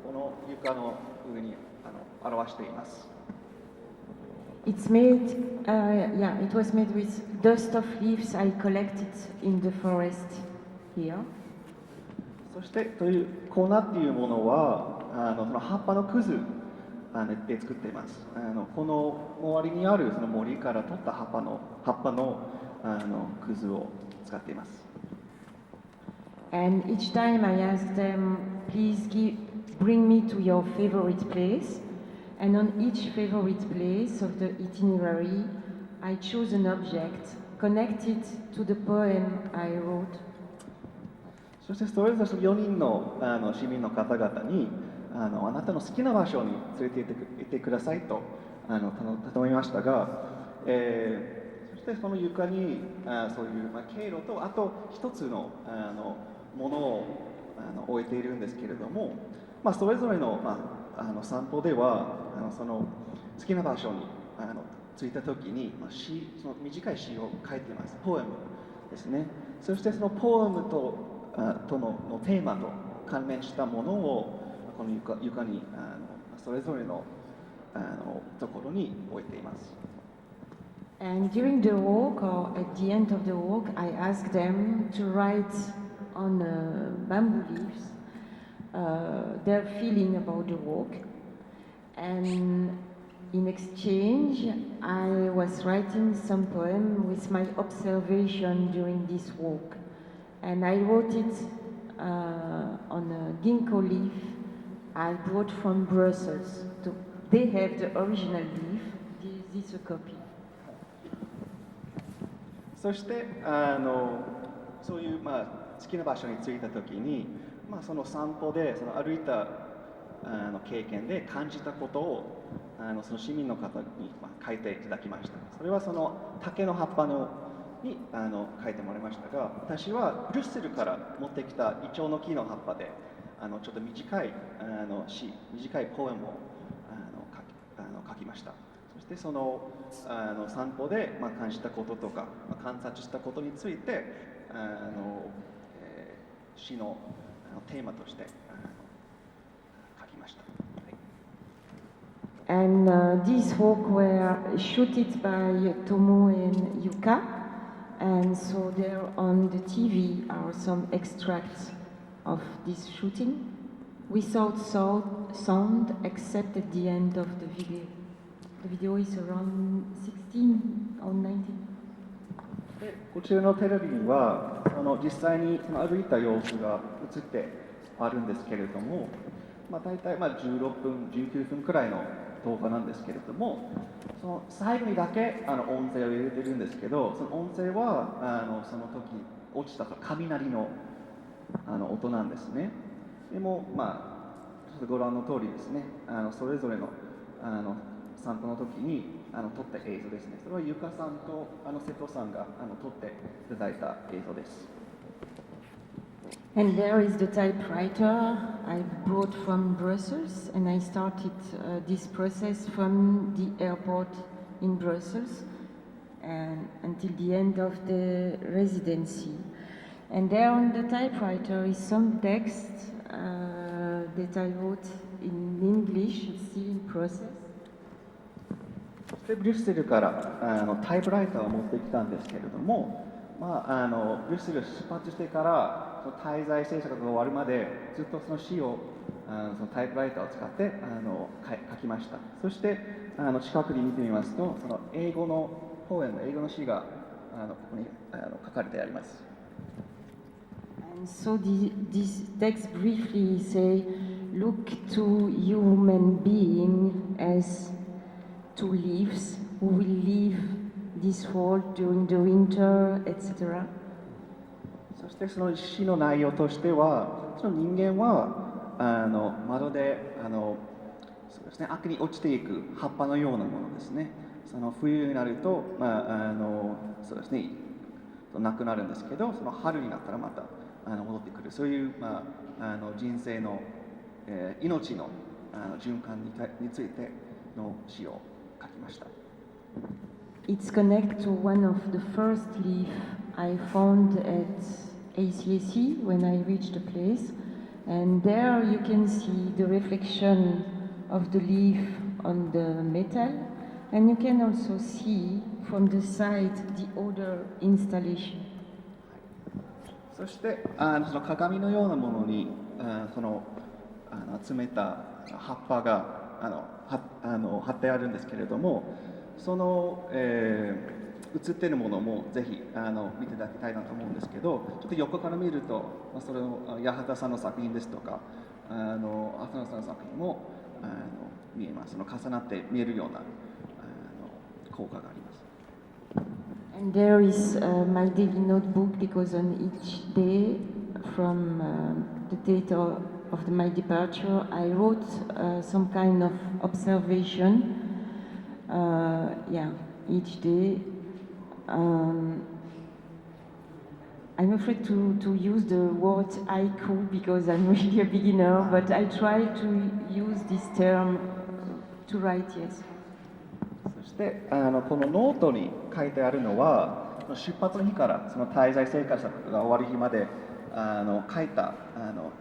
この床の上に表しています。It's made, it was made with dust of leaves I collected in the forest here. そしてという粉っていうものはその葉っぱのくずで作っています。この周りにあるその森から取った葉っぱのくずを使っています。And each time I asked them, please bring me to your favorite place. And on each favorite place of the itinerary, I chose an object connected to the poem I wrote. そしてそれぞれ4人の市民の方々にあなたの好きな場所に連れて行ってくださいと頼みましたが、そしてその床にそういう経路とあと一つのものを置いているんですけれども、それぞれの散歩ではその好きな場所に着いた時にその短い詩を書いています。ポエムですね。そしてそのポエムとのテーマと関連したものをこの床にそれぞれのところに置いています。And during the walk or at the end of the walk, I asked them to write on bamboo leaves their feeling about the walk. And in exchange, I was writing some poem with my observation during this walk. And I wrote it on a ginkgo leaf I brought from Brussels. So they have the original leaf, this is a copy. そしてそういう好きな場所に着いた時に、その散歩でその歩いた経験で感じたことをその市民の方に書いていただきました。それはその竹の葉っぱに書いてもらいましたが、私はブリュッセルから持ってきたイチョウの木の葉っぱでちょっと短い短いポエムを書きました。そしてその散歩で感じたこととか観察したことについて詩のテーマとして書きました。And these walks were shooted by Tomo and Yuka, and so there on the TV are some extracts of this shooting without sound except at the end of the video. The video is around 16 or 19. でこちらのテレビには実際に歩いた様子が映ってあるんですけれども、大体16分19分くらいの動画なんですけれども、その最後にだけ音声を入れてるんですけど、その音声はその時落ちた雷の音なんですね。でもちょっとご覧の通りですね、それぞれの散歩の時に撮った映像ですね。それはゆかさんと瀬戸さんが撮っていただいた映像です。And there is the typewriter I brought from Brussels, and I started this process from the airport in Brussels and until the end of the residency. And there on the typewriter is some text that I wrote in English, it's still in process. ブリュッセルからタイプライターを持ってきたんですけれども、ブリュッセル出発してからその滞在制作が終わるまでずっとその詩をそのタイプライターを使って書きました。そして近くに見てみますと、その英語のポエム、英語の詩がここに書かれてあります。And so this text briefly say, look to human being as two leaves who will leave this world during the winter, etc. そしてその詩の内容としては、その人間はまるでそうですね、秋に落ちていく葉っぱのようなものですね。その冬になるとそうですね、なくなるんですけど、その春になったらまた戻ってくる、そういう人生の命の循環についての詩を書きました。It's connected to one of the first leaf I found at ACAC when I reached the place, and there you can see the reflection of the leaf on the metal, and you can also see from the side the other installation. そしてその鏡のようなものにその集めた葉っぱが貼ってあるんですけれども、その、映っているものもぜひ見ていただきたいなと思うんですけど、ちょっと横から見ると、それを八幡さんの作品ですとか浅野さんの作品も見えます。その重なって見えるような効果があります。And there is my daily notebook, because on each day from the date of my departure, I wrote some kind of observation, each day. I'm afraid to use the word haiku because I'm really a beginner, but I try to use this term to write, yes. そしてこのノートに書いてあるのは、出発の日からその滞在生活が終わる日まで書いた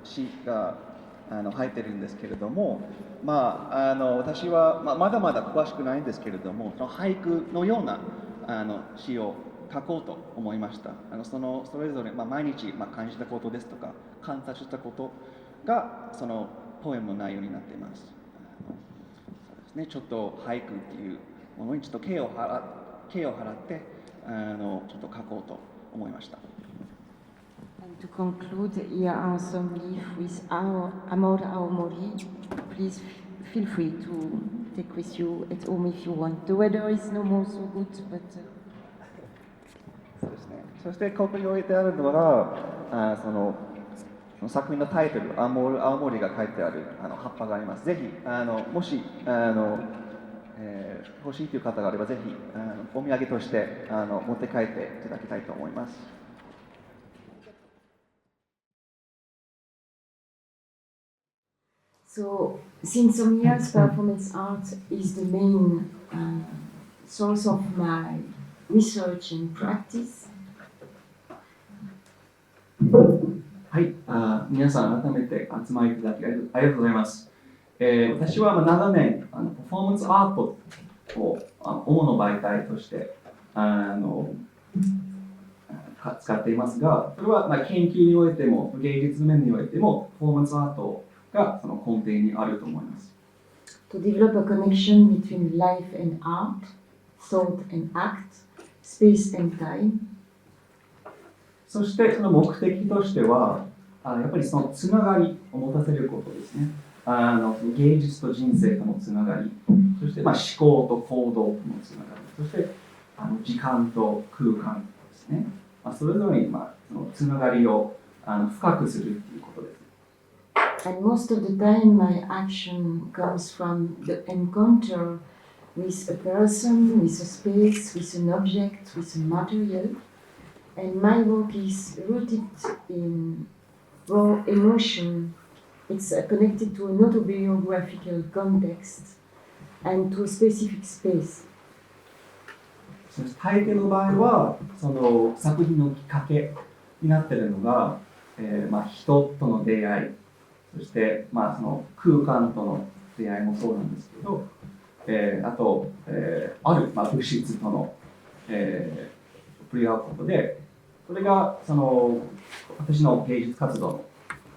詩が入ってるんですけれども、私は、まだまだ詳しくないんですけれども、その俳句のような詩を書こうと思いました。それぞれ、毎日、感じたことですとか観察したことがそのポエムの内容になっています。そうですね、ちょっと俳句っていうものにちょっと敬意を払ってちょっと書こうと思いました。And to conclude, here are some leaves with Amor Aomori. Please feel free to take with you at home if you want. The weather is no more so good, but... そうですね。そしてここに置いてあるのがその作品のタイトル「青森」が書いてある葉っぱがあります。ぜひもし欲しいという方があれば、ぜひお土産として持って帰っていただきたいと思います。So, since some years, performance art is the main source of my research and practice. はい、皆さん改めて集まりいただきありがとうございます。私は長年パフォーマンスアートを主の媒体として使っていますが、それは研究においても芸術面においてもパフォーマンスアートがその根底にあると思います。To develop a connection between life and art, thought and act, space and time. そしてその目的としてはやっぱりそのつながりを持たせることですね。芸術と人生とのつながり、そして思考と行動とのつながり、そして時間と空間ですね。それぞれにそのつながりを深くするということです。And most of the time my action comes from the encounter with a person, with a space, with an object, with a material. And my work is rooted in raw emotion. It's connected to an autobiographical context and to a specific space. 大抵の場合はその作品のきっかけになっているのが、人との出会い、そしてその空間との出会いもそうなんですけど、あと、ある物質との、触れ合うことで、それがその私の芸術活動の、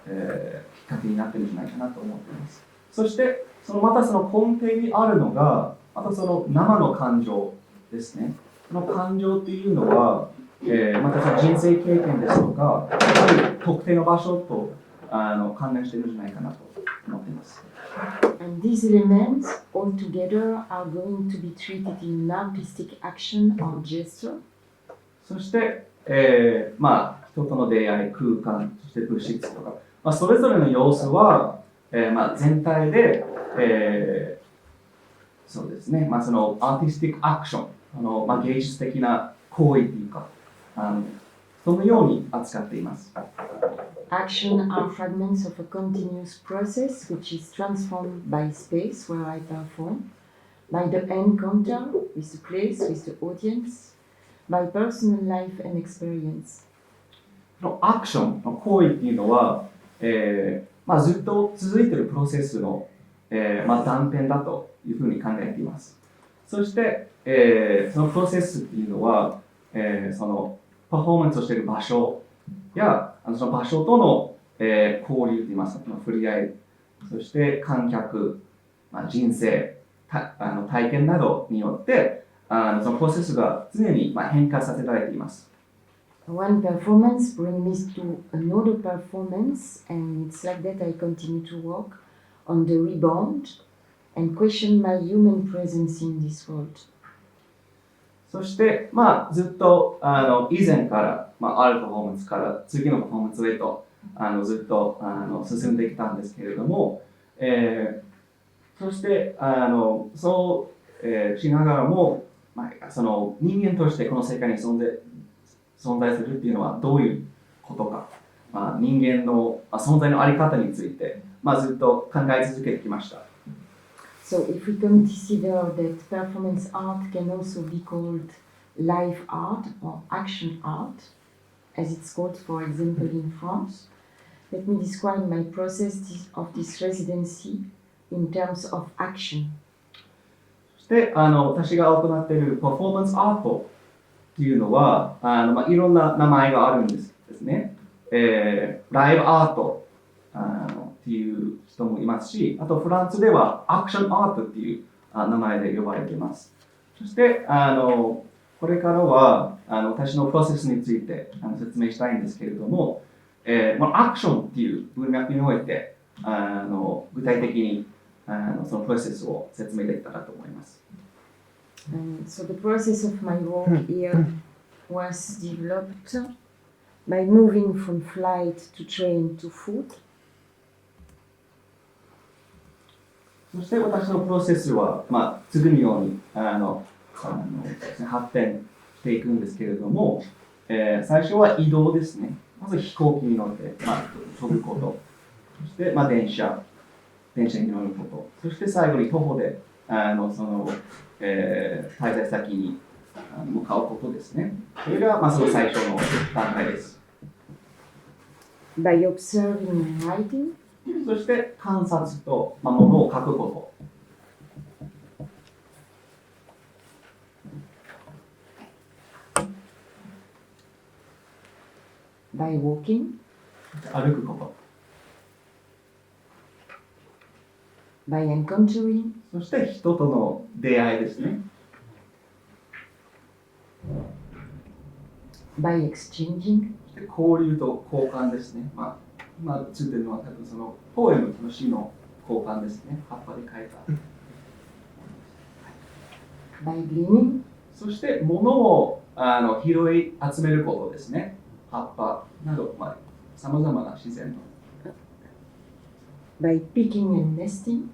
きっかけになっているんじゃないかなと思っています。そしてまたその根底にあるのが、またその生の感情ですね。その感情っていうのは、またその人生経験ですとか、特定の場所と関連しているんじゃないかなと思っています。And these elements all together are going to be treated in artistic action or gesture. そして、人との出会い、空間、そして物質とか、それぞれの要素は、全体で、そうですね、そのアーティスティックアクション、芸術的な行為というか、そのように扱っています。action are fragments of a continuous process which is transformed by space where I perform, by the encounter with the place, with the audience, by personal life and experience. アクション、行為っていうのは、ずっと続いているプロセスの、断片だというふうに考えています。そして、そのプロセスっていうのは、そのパフォーマンスをしている場所やその場所との、交流といいますか、触れ合い、そして観客、人生、体験などによってそのプロセスが常に変化させられています。One performance brings me to another performance, and it's like that I continue to work on the rebound and question my human presence in this world. そして、ずっと以前から、あるパフォーマンスから次のパフォーマンスへとずっと進んできたんですけれども、そしてそうしながらも、その人間としてこの世界に存在するっていうのはどういうことか、人間の存在のあり方について、ずっと考え続けてきました。So if we consider that performance art can also be called live art or action art, as it's called, for example, in France, let me describe my process of this residency in terms of action. そして私が行っているパフォーマンスアートっていうのはいろんな名前があるんですね。ライブアートっていう人もいますし、あとフランスではアクションアートっていう名前で呼ばれています。そしてこれからは私のプロセスについて説明したいんですけれども、アクションっていう文脈において具体的にそのプロセスを説明できたらと思います。So the process of my work here was developed by moving from flight to train to food. そして私のプロセスは、次のように発展していくんですけれども、最初は移動ですね。まず飛行機に乗って、飛ぶこと、そして、電車に乗ること、そして最後に徒歩で滞在先に向かうことですね。それが、その最初の段階です。By observing and writing. そして観察とものを書くこと。By walking. 歩くこと。By encountering. そして人との出会いですね。By exchanging. そして交流と交換ですね。ついてるのは多分そのポエムの詩の交換ですね。葉っぱで書いた。By gleaning. そして物を拾い集めることですね。葉っぱなどさまざまな自然の。By picking and nesting.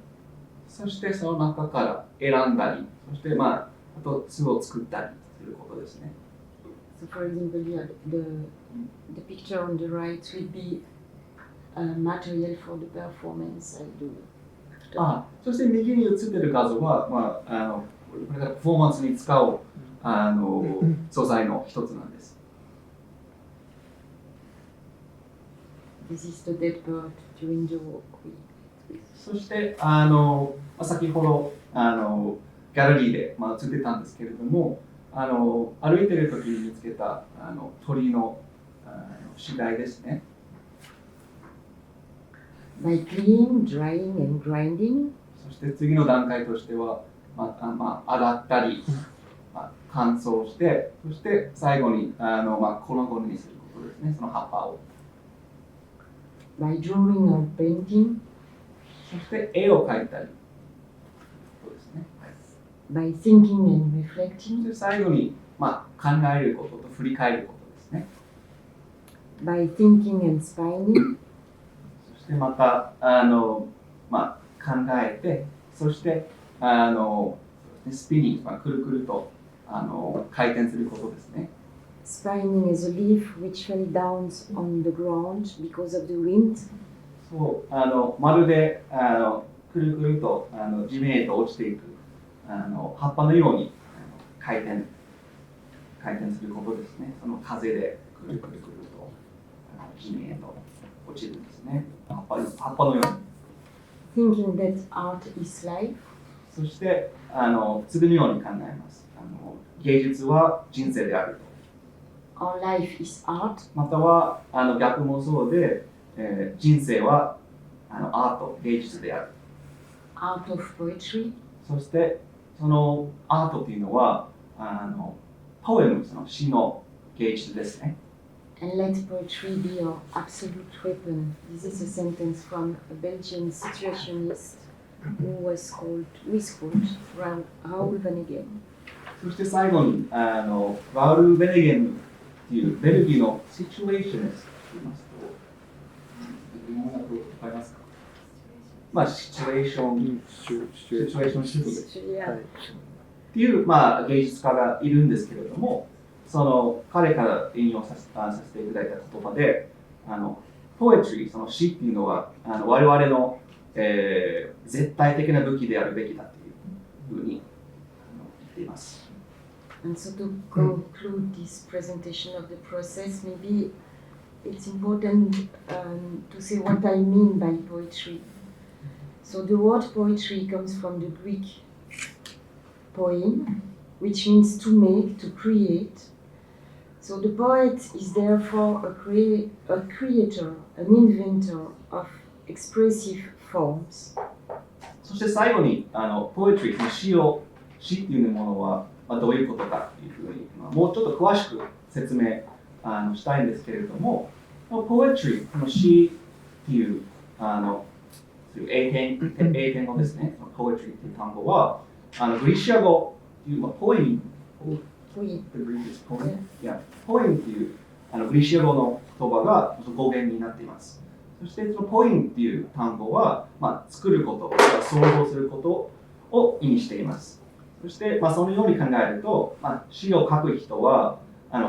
そしてその中から選んだり、そしてあと巣を作ったりすることですね。So for example, the picture on the right will be material for the performance I do. そして右に映っている画像は、これからパフォーマンスに使う素材の一つなんです。This is the dead bird during the walk. そして先ほどギャラリーで映ってたんですけれども、歩いている時に見つけた鳥の死骸ですね。By cleaning, drying, and grinding. そして次の段階としては、洗ったり、乾燥して、そして最後に粉々にすることですね、その葉っぱを。By drawing or painting. そして絵を描いたり。そうですね。By thinking and reflecting. そして最後に、考えることと振り返ることですね。By thinking and spinning. そしてまた考えて、そしてスピニング、くるくると回転することですね。spinning as a leaf which fell down on the ground because of the wind. そうまるでくるくると地面へと落ちていく葉っぱのように回転することですね。その風でくるくるくると地面へと落ちるんですね。葉っぱのように。Thinking that art is life. そして次のように考えます。芸術は人生であると。Our life is art. または逆もそうで、人生はアート、芸術である。Art of poetry. そしてそのアートというのはポエム、その詩の芸術ですね。And let poetry be your absolute weapon. This is a sentence from a Belgian situationist who is called Raoul Vaneigem. そして最後にラウル・ベネゲンというベルギーのシチュエーショニストと言いますと、日本語わかりますか？まあシチュエーションシストです。っていう、芸術家がいるんですけれども、彼から引用させていただいた言葉で、ポエトリー、その詩っていうのは我々の、絶対的な武器であるべきだというふうに言っています。And so to conclude this presentation of the process, maybe it's important to say what I mean by poetry. So the word poetry comes from the Greek poem, which means to make, to create. So the poet is therefore a creator, an inventor of expressive forms. そして最後にポエトリー、詩っていうものは、どういうことかっていうふうに、もうちょっと詳しく説明したいんですけれども、ポエトリー、詩っていう英典語ですね、ポエトリーっていう単語は、グリシア語っていう、ポエムっていうグリシア語の言葉が語源になっています。そしてそのポインっていう単語は、作ること、想像することを意味しています。そして、そのように考えると、詩を書く人は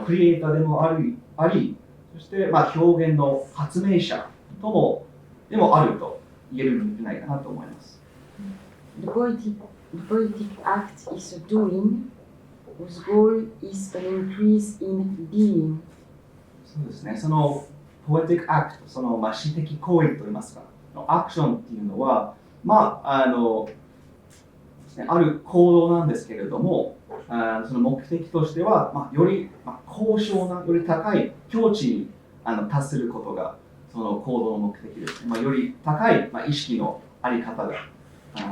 クリエイターでもあり、そして、表現の発明者でもあると言えるんじゃないかなと思います。The poetic act is a doing whose goal is an increase in being. そうですね。そのポエティックアクト、その詩的行為といいますか、アクションっていうのは、ある行動なんですけれども、その目的としては、より高尚な、より高い境地に達することがその行動の目的ですね。より高い意識のあり方がそ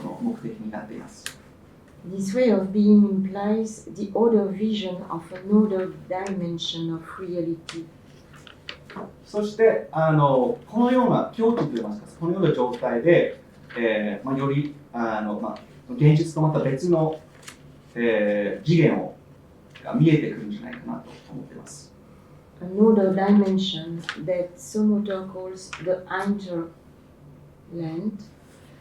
の目的になっています。This way of being implies the other vision of another dimension of reality. そしてこのような境地といいますか、このような状態で、より現実とまた別の、次元が見えてくるんじゃないかなと思っています。Another dimension that some author calls the hinterland,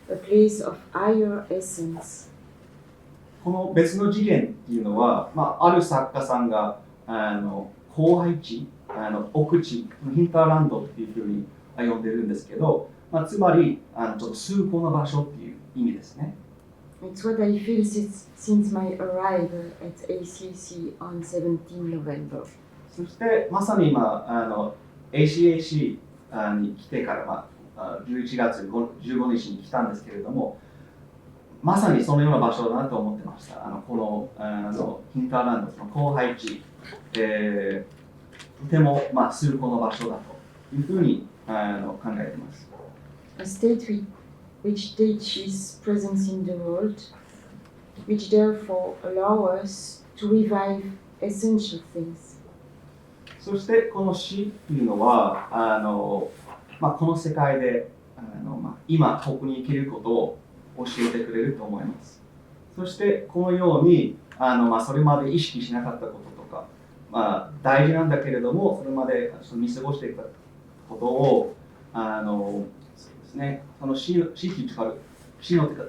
a place of higher essence. この別の次元っていうのは、ある作家さんが荒廃地、奥地、ヒンターランドっていうふうに呼んでるんですけど、つまりちょっと崇高な場所っていう意味ですね。It's what I feel since my arrival at ACC on 17 November. そしてまさに今ACAC に来てから11月15日に来たんですけれども、まさにそのような場所だなと思ってました。このヒンターランド、その荒廃地、とても崇高な場所だというふうに考えています。A state which teaches presence in the world, which therefore allow us to revive essential things. そしてこの詩というのはこの世界で今ここに生きることを教えてくれると思います。そしてこのようにそれまで意識しなかったこととか、大事なんだけれどもそれまで見過ごしていたことをそうですね、その詩の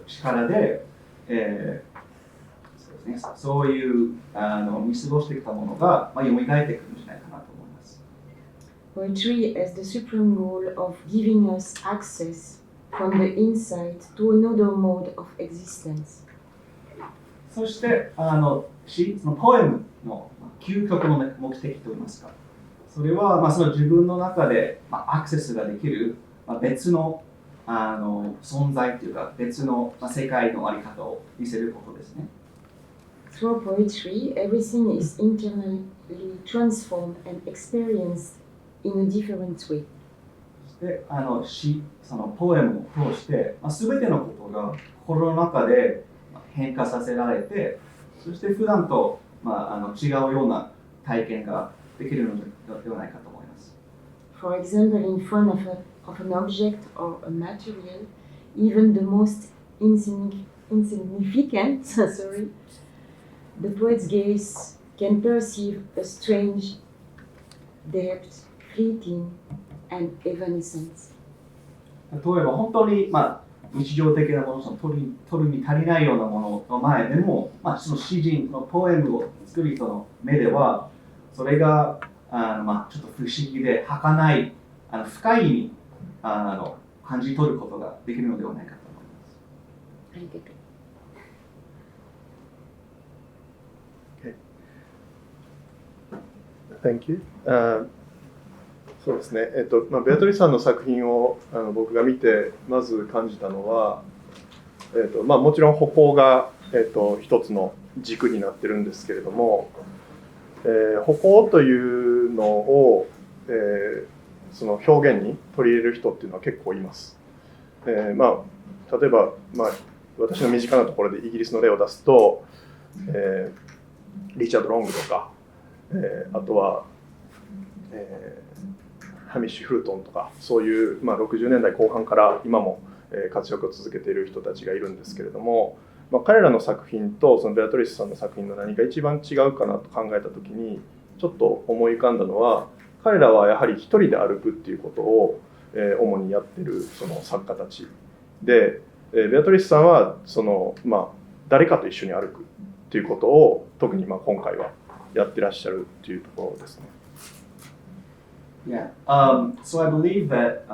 力で、そうですですね、そういう見過ごしてきたものが、蘇ってくるんじゃないかなと思います。Poetry has the supreme role of giving us access from the inside to another mode of existence. そして詩、そのポエムの究極の目的といいますか、それはその自分の中でアクセスができる別の存在というか別の世界のあり方を見せることですね。Through poetry, everything is internally transformed and experienced in a different way. で詩、そのポエムを通して全てのことが心の中で変化させられて、そして普段と違うような体験ができるのではないかと思います。For example, in front of an object or a material, even the most insignificant, the poet's gaze can perceive a strange depth, fleeting, and evanescence. 例えば本当に日常的なもの、その取るに足りないようなものの前でも、その詩人のポエムを作る人の目では、それがちょっと不思議で儚い深い意味感じ取ることができるのではないかと思います。ありがとう。Thank you. そうですね。ベアトリスさんの作品を僕が見てまず感じたのは、もちろん歩行が一つの軸になってるんですけれども、歩行というのを、その表現に取り入れる人っていうのは結構います。例えば、私の身近なところでイギリスの例を出すと、リチャード・ロングとか、あとは、ハミッシュ・フルトンとか、そういう、60年代後半から今も活躍を続けている人たちがいるんですけれども、彼らの作品とそのベアトリスさんの作品の何が一番違うかなと考えたときにちょっと思い浮かんだのは、彼らはやはり一人で歩くっていうことを主にやってるその作家たちで、ベアトリスさんはその、誰かと一緒に歩くっていうことを特に今回はやってらっしゃるっていうところですね。Yeah. So I believe that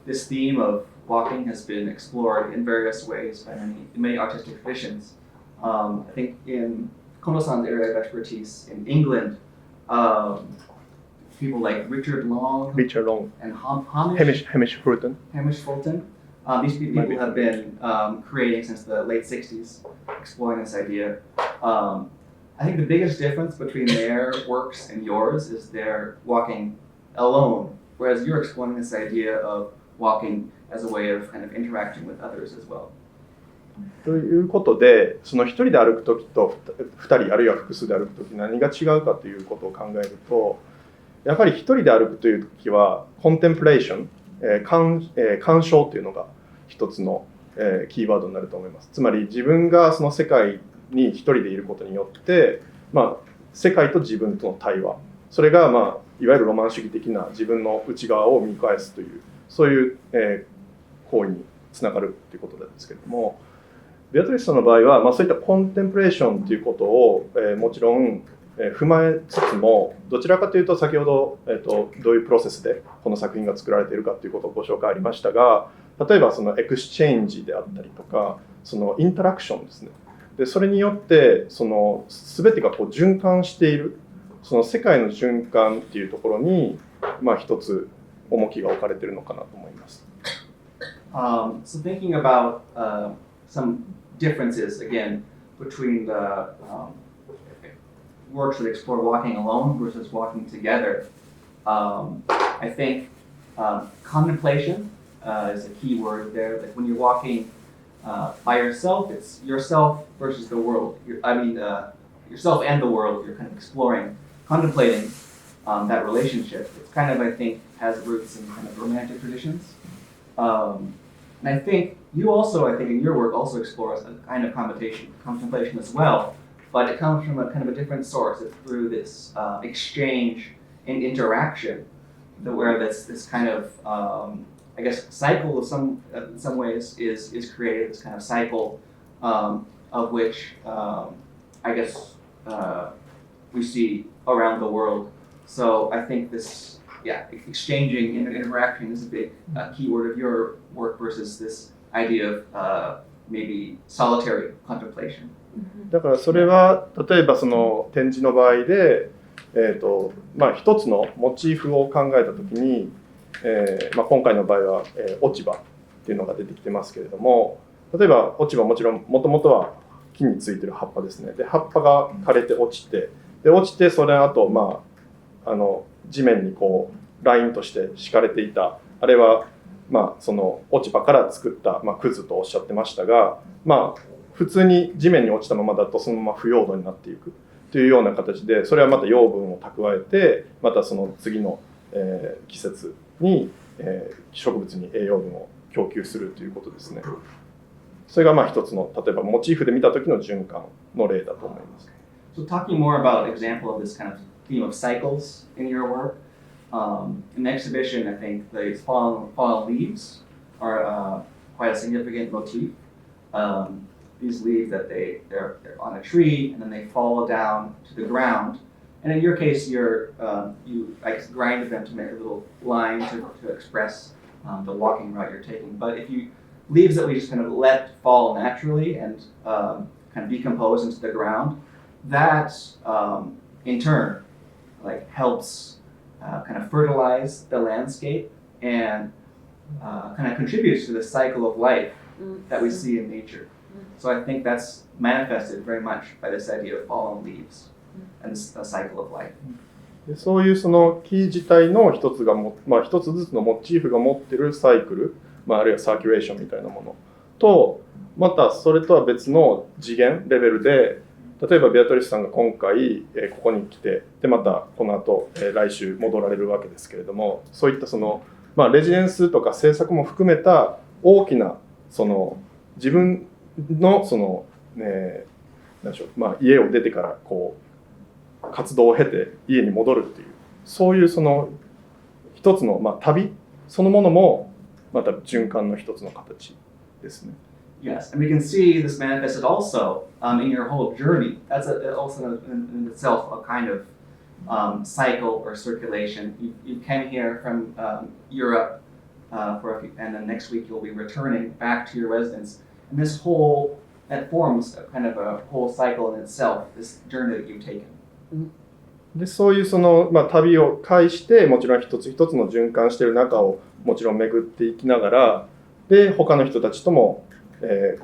this theme of walking has been explored in various ways by many artistic traditions. I think in Kono-san's area of expertise in England, people like Richard Long and Hamish Fulton. These people have been creating since the late 60s, exploring this idea. I think the biggest difference between their works and yours is they're walking alone, whereas you're exploring this idea of walking as a way of kind of interacting with others as well. ということで、その一人で歩くときと二人あるいは複数で歩くとき何が違うかということを考えると、やはり一人で歩くというときはコンテンプレーション、鑑賞というのが一つのキーワードになると思います。つまり自分がその世界に一人でいることによって、世界と自分との対話、それがいわゆるロマン主義的な自分の内側を見返すというそういう、行為につながるということなんですけれども、ベアトリスさんの場合は、そういったコンテンプレーションということを、もちろん、踏まえつつも、どちらかというと先ほど、どういうプロセスでこの作品が作られているかということをご紹介ありましたが、例えばそのエクスチェンジであったりとか、そのインタラクションですね。でそれによってその全てがこう循環している、その世界の循環っていうところに一つ重きが置かれているのかなと思います。So thinking about some differences again between the works that explore walking alone versus walking together, I think contemplation is a key word there. Like when you're walking by yourself, it's yourself versus the world. Yourself and the world. You're kind of exploring, contemplating that relationship. It's kind of, I think, has roots in kind of romantic traditions. And I think you also, in your work, also explores a kind of contemplation as well. But it comes from a kind of a different source. It's through this exchange and interaction, where this kind of I guess cycle of in some ways is created. This kind of cycle of which I guess we see around the world. So I think this, exchanging and interaction is a big keyword of your work versus this idea of maybe solitary contemplation. だからそれは例えばその展示の場合で、一つのモチーフを考えたときに、今回の場合は、落ち葉っていうのが出てきてますけれども、例えば落ち葉もちろんもともとは木についてる葉っぱですね。で葉っぱが枯れて落ちて、それあと、地面にこうラインとして敷かれていた、あれは、その落ち葉から作った、くずとおっしゃってましたが、普通に地面に落ちたままだとそのまま腐葉土になっていくというような形で、それはまた養分を蓄えて、またその次の、季節に、植物に栄養分を供給するということですね。それが一つの例えばモチーフで見た時の循環の例だと思います。So talking more about an example of this kind of theme of cycles in your work, in the exhibition, I think the fallen leaves are quite a significant motif. These leaves that they're on a tree and then they fall down to the ground. And in your case, you I guess grind them to make a little line to express the walking route you're taking. But if you leaves that we just kind of let fall naturally and kind of decompose into the ground, that in turn helps kind of fertilize the landscape and kind of contributes to the cycle of life that we see in nature. So I think that's manifested very much by this idea of fallen leaves and the cycle of life. でそういうその木自体の一つずつのモチーフが持ってるサイクル、あるいはサーキュレーションみたいなものと、またそれとは別の次元レベルで、例えばベアトリスさんが今回ここに来て、でまたこの後来週戻られるわけですけれども、そういったそのレジデンスとか制作も含めた大きなその自分のその何でしょう、家を出てからこう活動を経て家に戻るっていう、そういうその一つの旅そのものもまた循環の一つの形ですね。Yes, and we can see this manifested also in your whole journey. That's also in itself a kind of cycle or circulation. You came here from Europe for a few, and then next week you'll be returning back to your residence. And this whole, that forms a kind of a whole cycle in itself, this journey that you've taken. でそういうその、旅を介してもちろん一つ一つの循環している中をもちろん巡っていきながら、で他の人たちとも、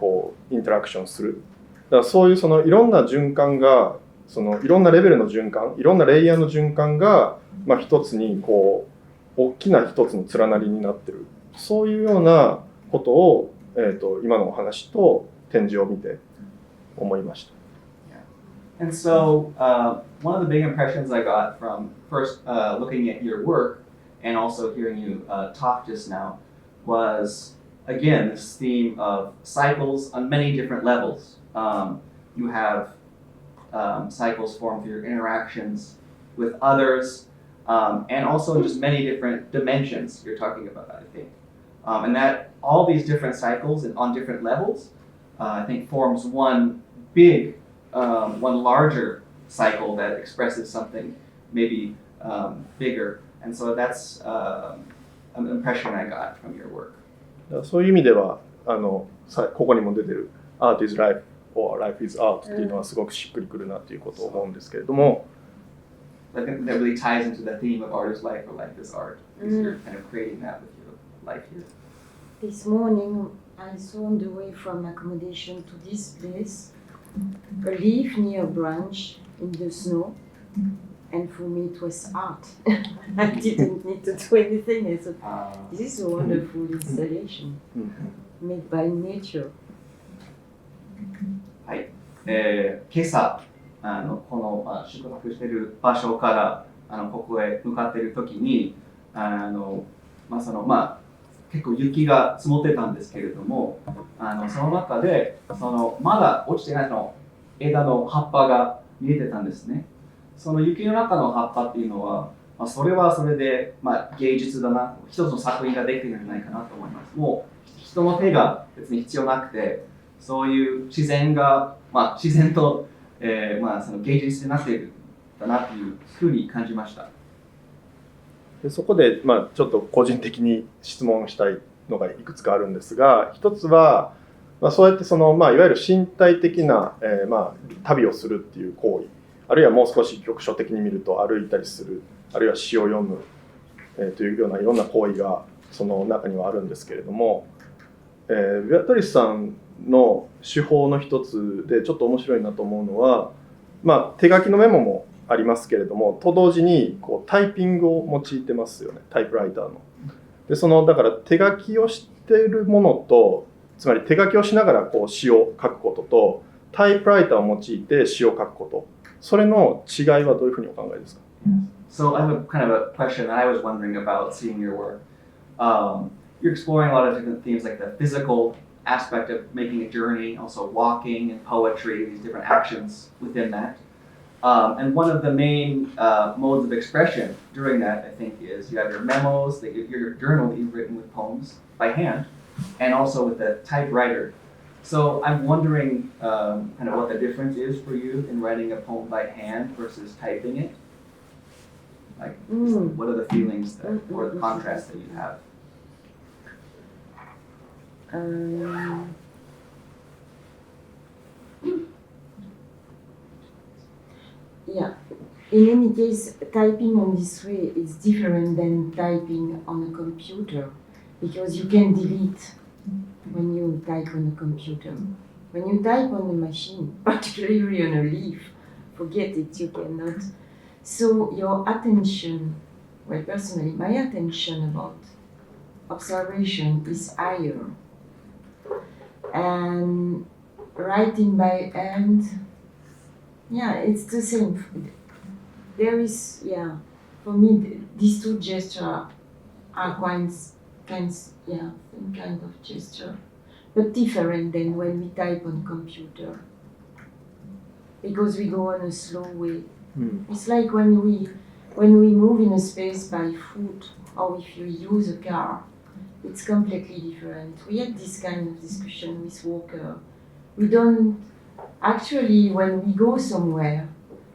こうインタラクションする。だからそういうそのいろんな循環が、そのいろんなレベルの循環、いろんなレイヤーの循環が、一つにこう大きな一つの連なりになってる。そういうようなことを、今のお話と展示を見て思いました。And so one of the big impressions I got from first looking at your work and also hearing you talk just now was, again, this theme of cycles on many different levels. You have cycles formed through your interactions with others, and also just many different dimensions you're talking about, I think. And that all these different cycles and on different levels, I think forms one big one larger cycle that expresses something maybe bigger. And so that's an impression I got from your work. そういう意味ではここにも出てる Art is Life or Life is Art っていうのはすごくしっくりくるなということを思うんですけれども、That really ties into the theme of Art is Life or Life is Art. Because you're kind of creating that with your life here. This morning, I saw on the way from accommodation to this place a leaf near a branch in the snow, and for me it was art. I didn't need to do anything. I thought, this is a wonderful installation made by nature. はい、今朝この、宿泊している場所からここへ向かっている時に結構雪が積もってたんですけれども、その中でまだ落ちてない枝の葉っぱが見えてたんですね。その雪の中の葉っぱっていうのは、それはそれで、芸術だな、一つの作品ができているんじゃないかなと思います。もう人の手が別に必要なくて、そういう自然が、自然と、その芸術になっているんだなというふうに感じました。でそこで、ちょっと個人的に質問したいのがいくつかあるんですが、一つは、そうやっていわゆる身体的な、旅をするっていう行為、あるいはもう少し局所的に見ると歩いたりする、あるいは詩を読む、というようないろんな行為がその中にはあるんですけれども、ベアトリスさんの手法の一つでちょっと面白いなと思うのは、手書きのメモもありますけれども、と同時にタイピングを用いてますよね、タイプライターの。でだから手書きをしているものと、つまり手書きをしながら詩を書くことと、タイプライターを用いて詩を書くこと、それの違いはどういうふうにお考えですか？ So I have a kind of a question that I was wondering about seeing your work. You're exploring a lot of different themes like the physical aspect of making a journey, also walking and poetry, these different actions within that. And one of the main modes of expression during that, I think, is you have your memos, your journal that you've written with poems by hand, and also with the typewriter. So I'm wondering kind of what the difference is for you in writing a poem by hand versus typing it. Like, what are the feelings that, or the contrast that you have? Yeah. In any case, typing on this way is different than typing on a computer because you can delete when you type on a computer. When you type on a machine, particularly on a leaf, forget it, you cannot. So your attention, well, personally, my attention about observation is higher. And writing by hand, yeah, it's the same. There is, yeah, for me, these two gestures are same kind of gesture, but different than when we type on computer. Because we go on a slow way. It's like when we move in a space by foot, or if you use a car, it's completely different. We had this kind of discussion with Walker. We don't, actually, when we go somewhere,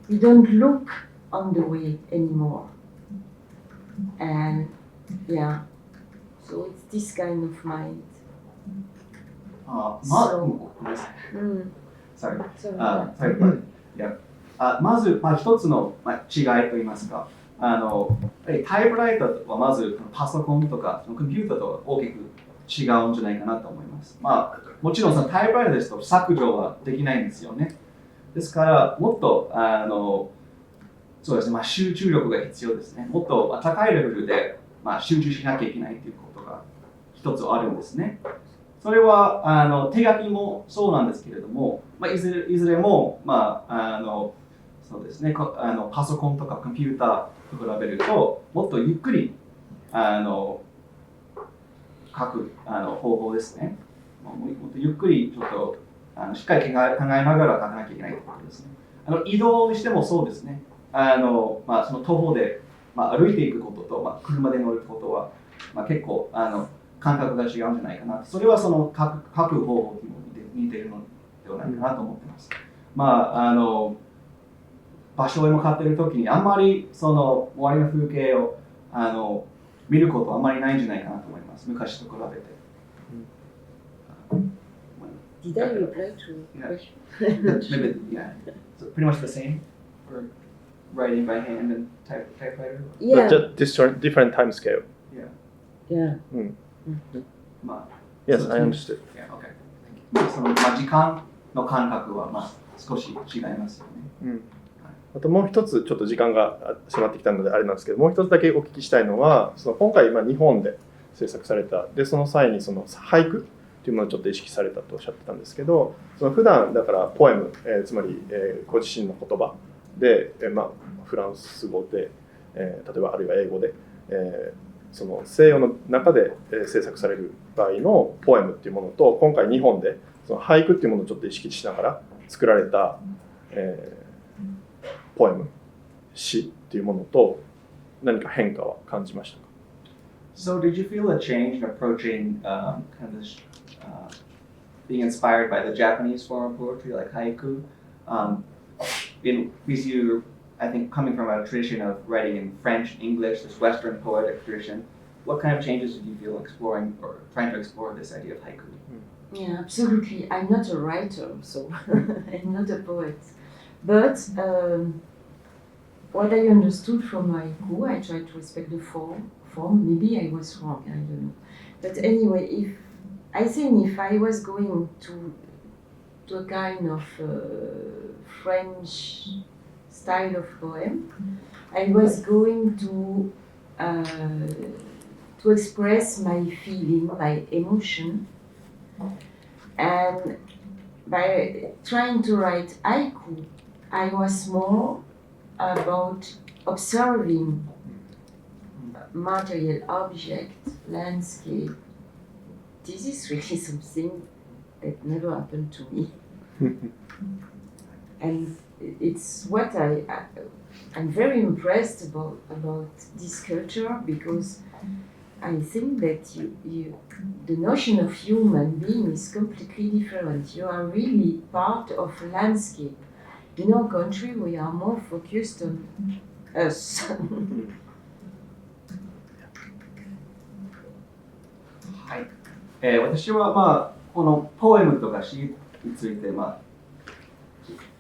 we don't look on the way anymore. And yeah, so it's this kind of mind. Sorry. Yeah. まず、一つの違いといいますか、タイプライターはまずパソコンとかコンピューターと大きく違うんじゃないかなと思います。もちろんそのタイプライターですと削除はできないんですよね。ですからもっとそうですね、集中力が必要ですね。もっと高いレベルで集中しなきゃいけないということが一つあるんですね。それは手書きもそうなんですけれども、いずれもそうですね、パソコンとかコンピューターと比べるともっとゆっくり書く方法ですね。もっとゆっくりちょっとしっかり考えながら書かなきゃいけないということですね。移動にしてもそうですね。その徒歩で、歩いていくことと、車で乗ることは、結構感覚が違うんじゃないかな。それはその書く方法にも似ているのではないかなと思ってます。場所へ向かっているときにあんまりその周りの風景を見ることはあんまりないんじゃないかなと思います。昔と比べて。Did I reply to your question? Maybe, yeah. So pretty much the same for writing by hand and typewriter? Yeah. But just different time scale. Yeah. Yes, I understood. Yeah, okay. その時間の感覚は少し違いますよね。あともう一つちょっと時間が迫ってきたのであれなんですけど、もう一つだけお聞きしたいのは、その今回日本で制作されたでその際にその俳句というものをちょっと意識されたとおっしゃってたんですけど、その普段だからポエム、つまり、ご自身の言葉で、フランス語で、例えばあるいは英語で、その西洋の中で制作される場合のポエムっていうものと、今回日本でその俳句っていうものをちょっと意識しながら作られた、ポエム、詩っていうものと何か変化は感じましたか？ So did you feel a change in approaching kind of this being inspired by the Japanese form of poetry, like haiku. With you, I think, coming from a tradition of writing in French, English, this Western poetic tradition, what kind of changes did you feel exploring or trying to explore this idea of haiku? Yeah, absolutely. I'm not a writer, so I'm not a poet. But what I understood from haiku, I tried to respect the form. Maybe I was wrong, I don't know. But anyway, if I was going to a kind of French style of poem, I was going to express my feeling, my emotion, and by trying to write haiku, I was more about observing material object, landscape. This is really something that never happened to me. And it's what I'm very impressed about this culture, because I think that the notion of human being is completely different. You are really part of a landscape. In our country, we are more focused on us. 私は、このポエムとか詩について、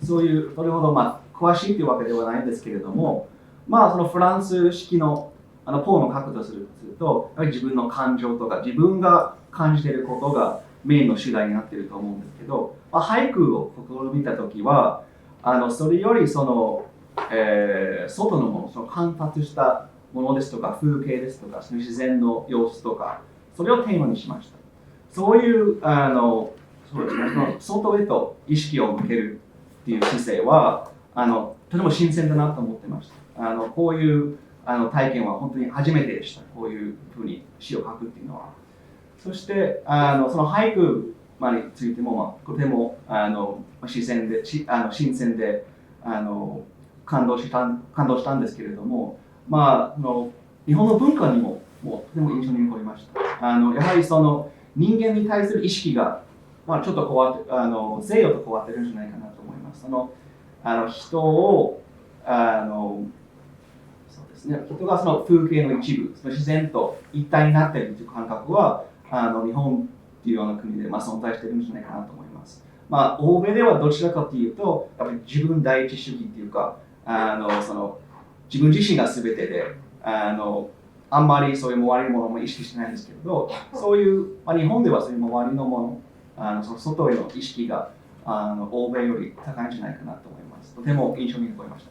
そういうそれほど、詳しいというわけではないんですけれども、そのフランス式のポエムを書くとすると、やはり自分の感情とか自分が感じていることがメインの主題になっていると思うんですけど、俳句を試みたときは、それよりその、外のもの、その観察したものですとか風景ですとか、その自然の様子とか、それをテーマにしました。そういうそうですね、その外へと意識を向けるっていう姿勢はとても新鮮だなと思ってました。こういう体験は本当に初めてでした。こういうふうに詩を書くっていうのは。そしてその俳句についても、とても新鮮で感動したんですけれども、日本の文化にもとても印象に残りました。やはりその人間に対する意識が、ちょっと西洋と変わってるんじゃないかなと思います。人をそうですね、人がその風景の一部、その自然と一体になっているという感覚は日本っていうような国で存在しているんじゃないかなと思います。欧米ではどちらかというと、やっぱり自分第一主義っていうか、その自分自身が全てで、あんまりそういう周りのものも意識してないんですけれど、そういう、日本ではそういう周りのもの、その外への意識が欧米より高いんじゃないかなと思います。とても印象に残りまし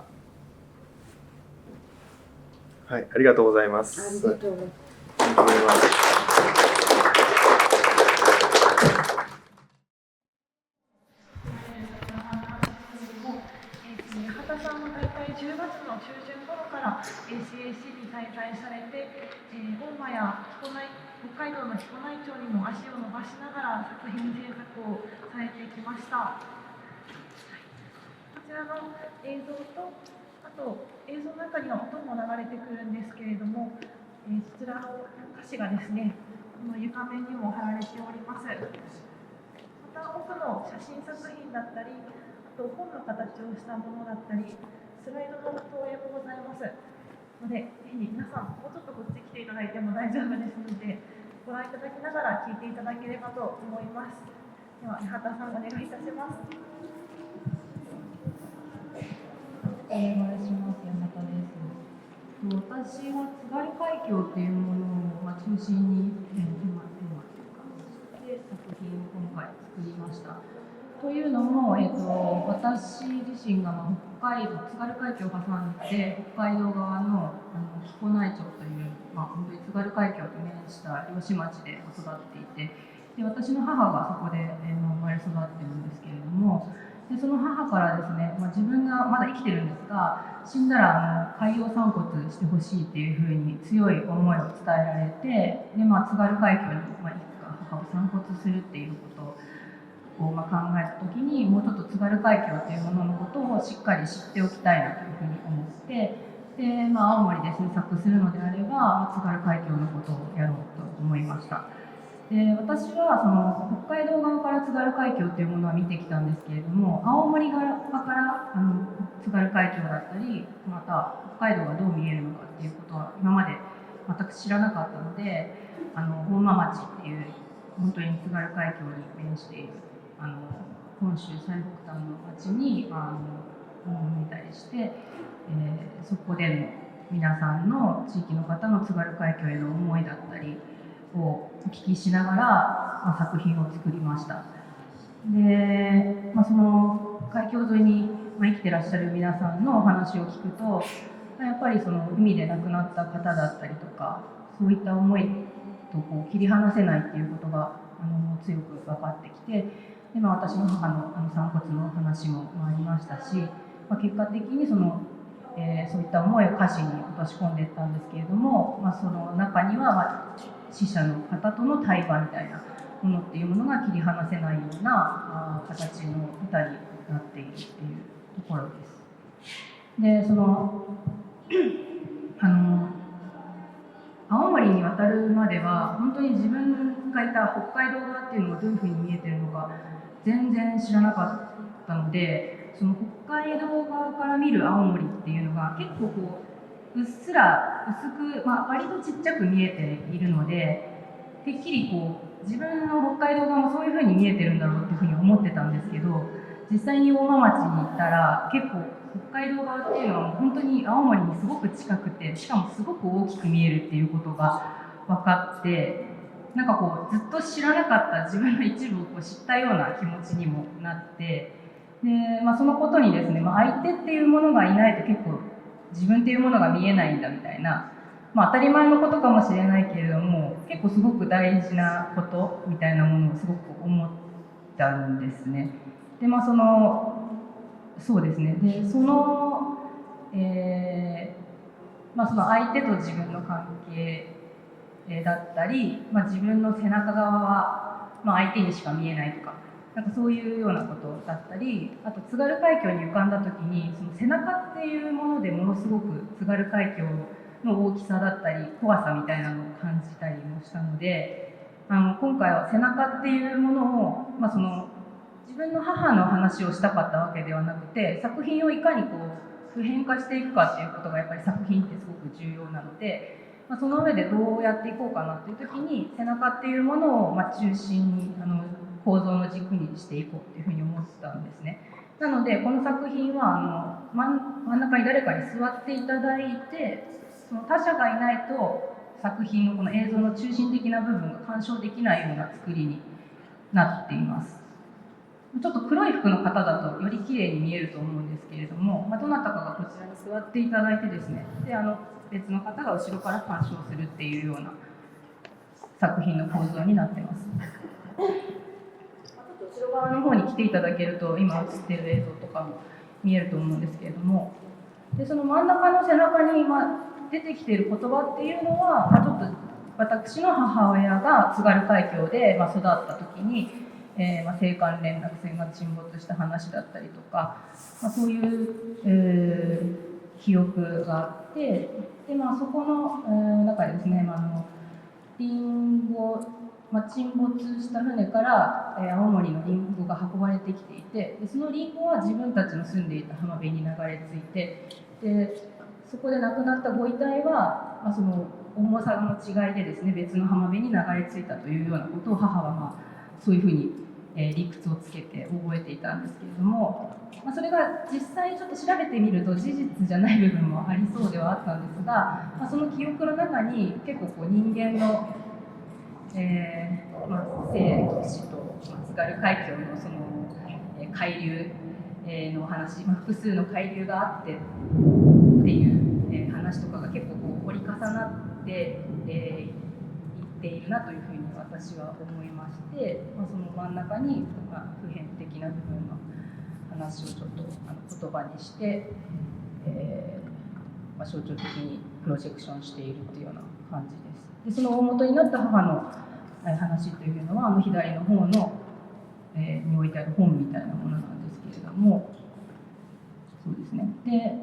た。はい、ありがとうございます。ありがとうございます。10月の中旬頃から CAC に滞在されて、大間や北海道の彦内町にも足を伸ばしながら作品制作をされてきました。こちらの映像と、あと映像の中には音も流れてくるんですけれども、そちらの歌詞がですね、この床面にも貼られております。また奥の写真作品だったり、あと本の形をしたものだったり、スライドの投影もございますので、ぜひ皆さん、もうちょっとこっち来ていただいても大丈夫ですので、ご覧いただきながら聞いていただければと思います。では、八幡さん、お願いいたします。お願いします。山田です。私は津軽海峡というものを中心にテーマというかで作品を今回作りました。というのも、私自身が津軽海峡を挟んで北海道側の彦内町という、本当に津軽海峡と面した漁師町で育っていて、で私の母がそこで生まれ育っているんですけれども、でその母からですね、自分がまだ生きてるんですが、死んだら海洋散骨してほしいっていうふうに強い思いを伝えられて、で津軽海峡にいつか母を散骨するっていうことを考えた時に、もうちょっと津軽海峡というもののことをしっかり知っておきたいなというふうに思って、で青森で制作するのであれば津軽海峡のことをやろうと思いました。で私はその北海道側から津軽海峡っていうものは見てきたんですけれども、青森側から津軽海峡だったり、また北海道がどう見えるのかっていうことは今まで全く知らなかったので、大間町っていう本当に津軽海峡に面している本州最北端の町に見たりして、そこでの皆さんの地域の方の津軽海峡への思いだったりをお聞きしながら、作品を作りました。で、その海峡沿いに生きてらっしゃる皆さんのお話を聞くと、やっぱりその海で亡くなった方だったりとか、そういった思いとこう切り離せないっていうことが強く分かってきて、で、私の母の散骨の話もありましたし、結果的にそういった思いを歌詞に落とし込んでいったんですけれども、その中には、死者の方との対話みたいなものっていうものが切り離せないような形の歌になっているっていうところです。で、青森に渡るまでは本当に自分がいた北海道側っていうのがどういうふうに見えてるのか全然知らなかったので、その北海道側から見る青森っていうのが結構こううっすら薄く、割とちっちゃく見えているので、てっきりこう自分の北海道側もそういうふうに見えてるんだろうっていうふうに思ってたんですけど、実際に大間町に行ったら結構北海道側っていうのは本当に青森にすごく近くて、しかもすごく大きく見えるっていうことが分かって、なんかこうずっと知らなかった自分の一部をこう知ったような気持ちにもなって、で、そのことにですね、相手っていうものがいないと結構自分っていうものが見えないんだみたいな、当たり前のことかもしれないけれども、結構すごく大事なことみたいなものをすごく思ったんですね。で、そうですね。で、その相手と自分の関係だったり、自分の背中側は、相手にしか見えないとか、なんかそういうようなことだったり、あと津軽海峡に浮かんだ時にその背中っていうものでものすごく津軽海峡の大きさだったり怖さみたいなのを感じたりもしたので、今回は背中っていうものを、自分の母の話をしたかったわけではなくて、作品をいかにこう普遍化していくかっていうことがやっぱり作品ってすごく重要なので、その上でどうやっていこうかなっていう時に背中っていうものを中心に構造の軸にしていこうっていうふうに思ったんですね。なのでこの作品は真ん中に誰かに座っていただいて、その他者がいないと作品のこの映像の中心的な部分が鑑賞できないような作りになっています。ちょっと黒い服の方だとより綺麗に見えると思うんですけれども、どなたかがこちらに座っていただいてですね、で別の方が後ろから鑑賞するっていうような作品の構造になってます。ちょっと後ろ側の方に来ていただけると今映っている映像とかも見えると思うんですけれども、でその真ん中の背中に出てきている言葉っていうのは、ちょっと私の母親が津軽海峡で育った時に、青函連絡船が沈没した話だったりとか、そういう、記憶があって、でそこの、中でですね、リンゴ、沈没した船から、青森のリンゴが運ばれてきていて、でそのリンゴは自分たちの住んでいた浜辺に流れ着いて、でそこで亡くなったご遺体は、その重さの違いでですね、別の浜辺に流れ着いたというようなことを母はそういうふうに理屈をつけて覚えていたんですけれども、それが実際ちょっと調べてみると事実じゃない部分もありそうではあったんですが、その記憶の中に結構人間の、生と死と津軽海峡のその海流の話、複数の海流があってっていう話とかが結構折り重なっていっているなというふうに私は思いまして、その真ん中に普遍的な部分の話をちょっと言葉にして、象徴的にプロジェクションしているというような感じです。でその大元になった母の話というのは左の方の、に置いてある本みたいなものなんですけれども、そうですね。で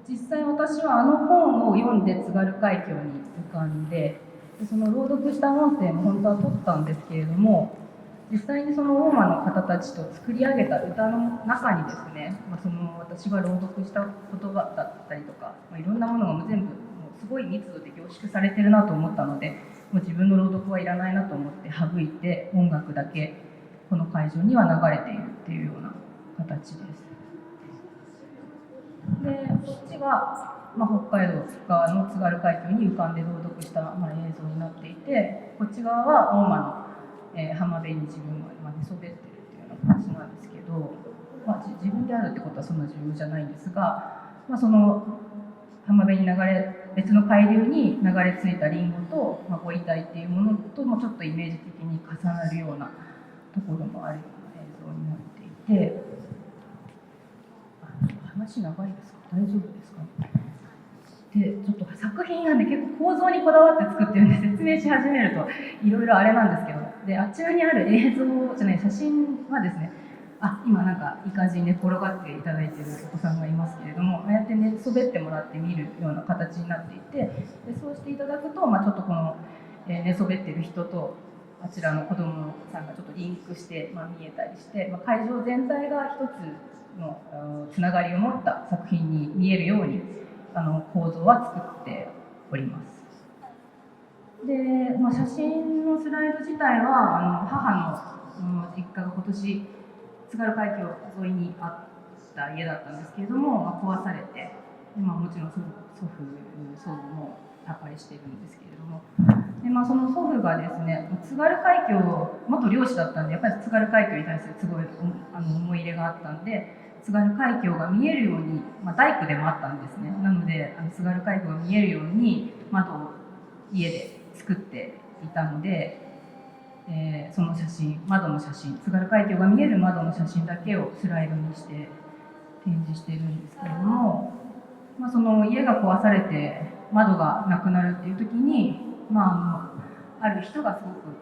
実際私は本を読んで津軽海峡に浮かんで、でその朗読した音声も本当は撮ったんですけれども、実際にその大間の方たちと作り上げた歌の中にですね、その私が朗読した言葉だったりとか、いろんなものが全部もうすごい密度で凝縮されてるなと思ったので、もう自分の朗読はいらないなと思って省いて、音楽だけこの会場には流れているっていうような形です。で、こっちが、北海道側の津軽海峡に浮かんで朗読した、映像になっていて、こっち側は大間の浜辺に自分が寝そべってるっていうような感じなんですけど、自分であるってことはそんな重要じゃないんですが、その浜辺に別の海流に流れ着いたリンゴと、ご遺体っていうものともちょっとイメージ的に重なるようなところもあるような映像になっていて、話長いですか？大丈夫ですか？で、ちょっと作品がね、結構構造にこだわって作ってるんで、説明し始めるといろいろあれなんですけど、で、あちらにある写真はですね、今なんかいい感じに寝転がっていただいているお子さんがいますけれども、ああやって寝そべってもらって見るような形になっていて、でそうしていただくと、ちょっとこの、寝そべっている人とあちらの子どもさんがちょっとリンクして、見えたりして、会場全体が一つのつながりを持った作品に見えるように構造は作っております。で、写真のスライド自体は母の実家が今年津軽海峡沿いにあった家だったんですけれども、壊されて、もちろん祖母も他界しているんですけれども、でその祖父がですね、津軽海峡元漁師だったんで、やっぱり津軽海峡に対するすごい思い入れがあったんで、津軽海峡が見えるように、大工でもあったんですね。なので津軽海峡が見えるように窓を家で作っていたので、その写真、窓の写真、津軽海峡が見える窓の写真だけをスライドにして展示しているんですけれども、その家が壊されて窓がなくなるっていう時に、ある人がすごく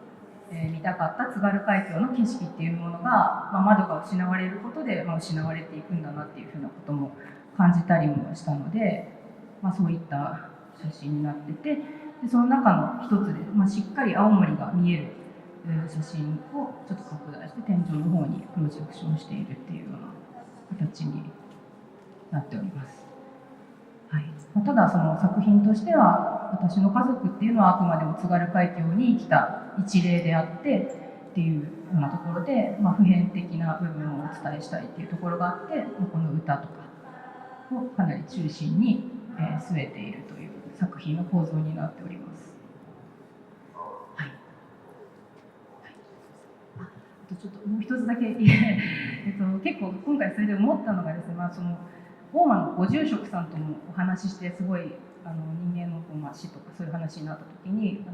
見たかった津軽海峡の景色っていうものが、窓が失われることで、失われていくんだなっていうふうなことも感じたりもしたので、そういった写真になってて、でその中の一つで、しっかり青森が見える写真をちょっと拡大して天井の方にプロジェクションしているっていうような形になっております。はい、ただその作品としては、私の家族っていうのはあくまでも津軽海峡に来た一例であってっていうようなところで、普遍的な部分をお伝えしたいっていうところがあって、この歌とかをかなり中心に据えているという作品の構造になっております。はい。あとちょっともう一つだけ結構今回それで思ったのがですね、その大間のご住職さんともお話しして、すごい人間の死とかそういう話になった時に、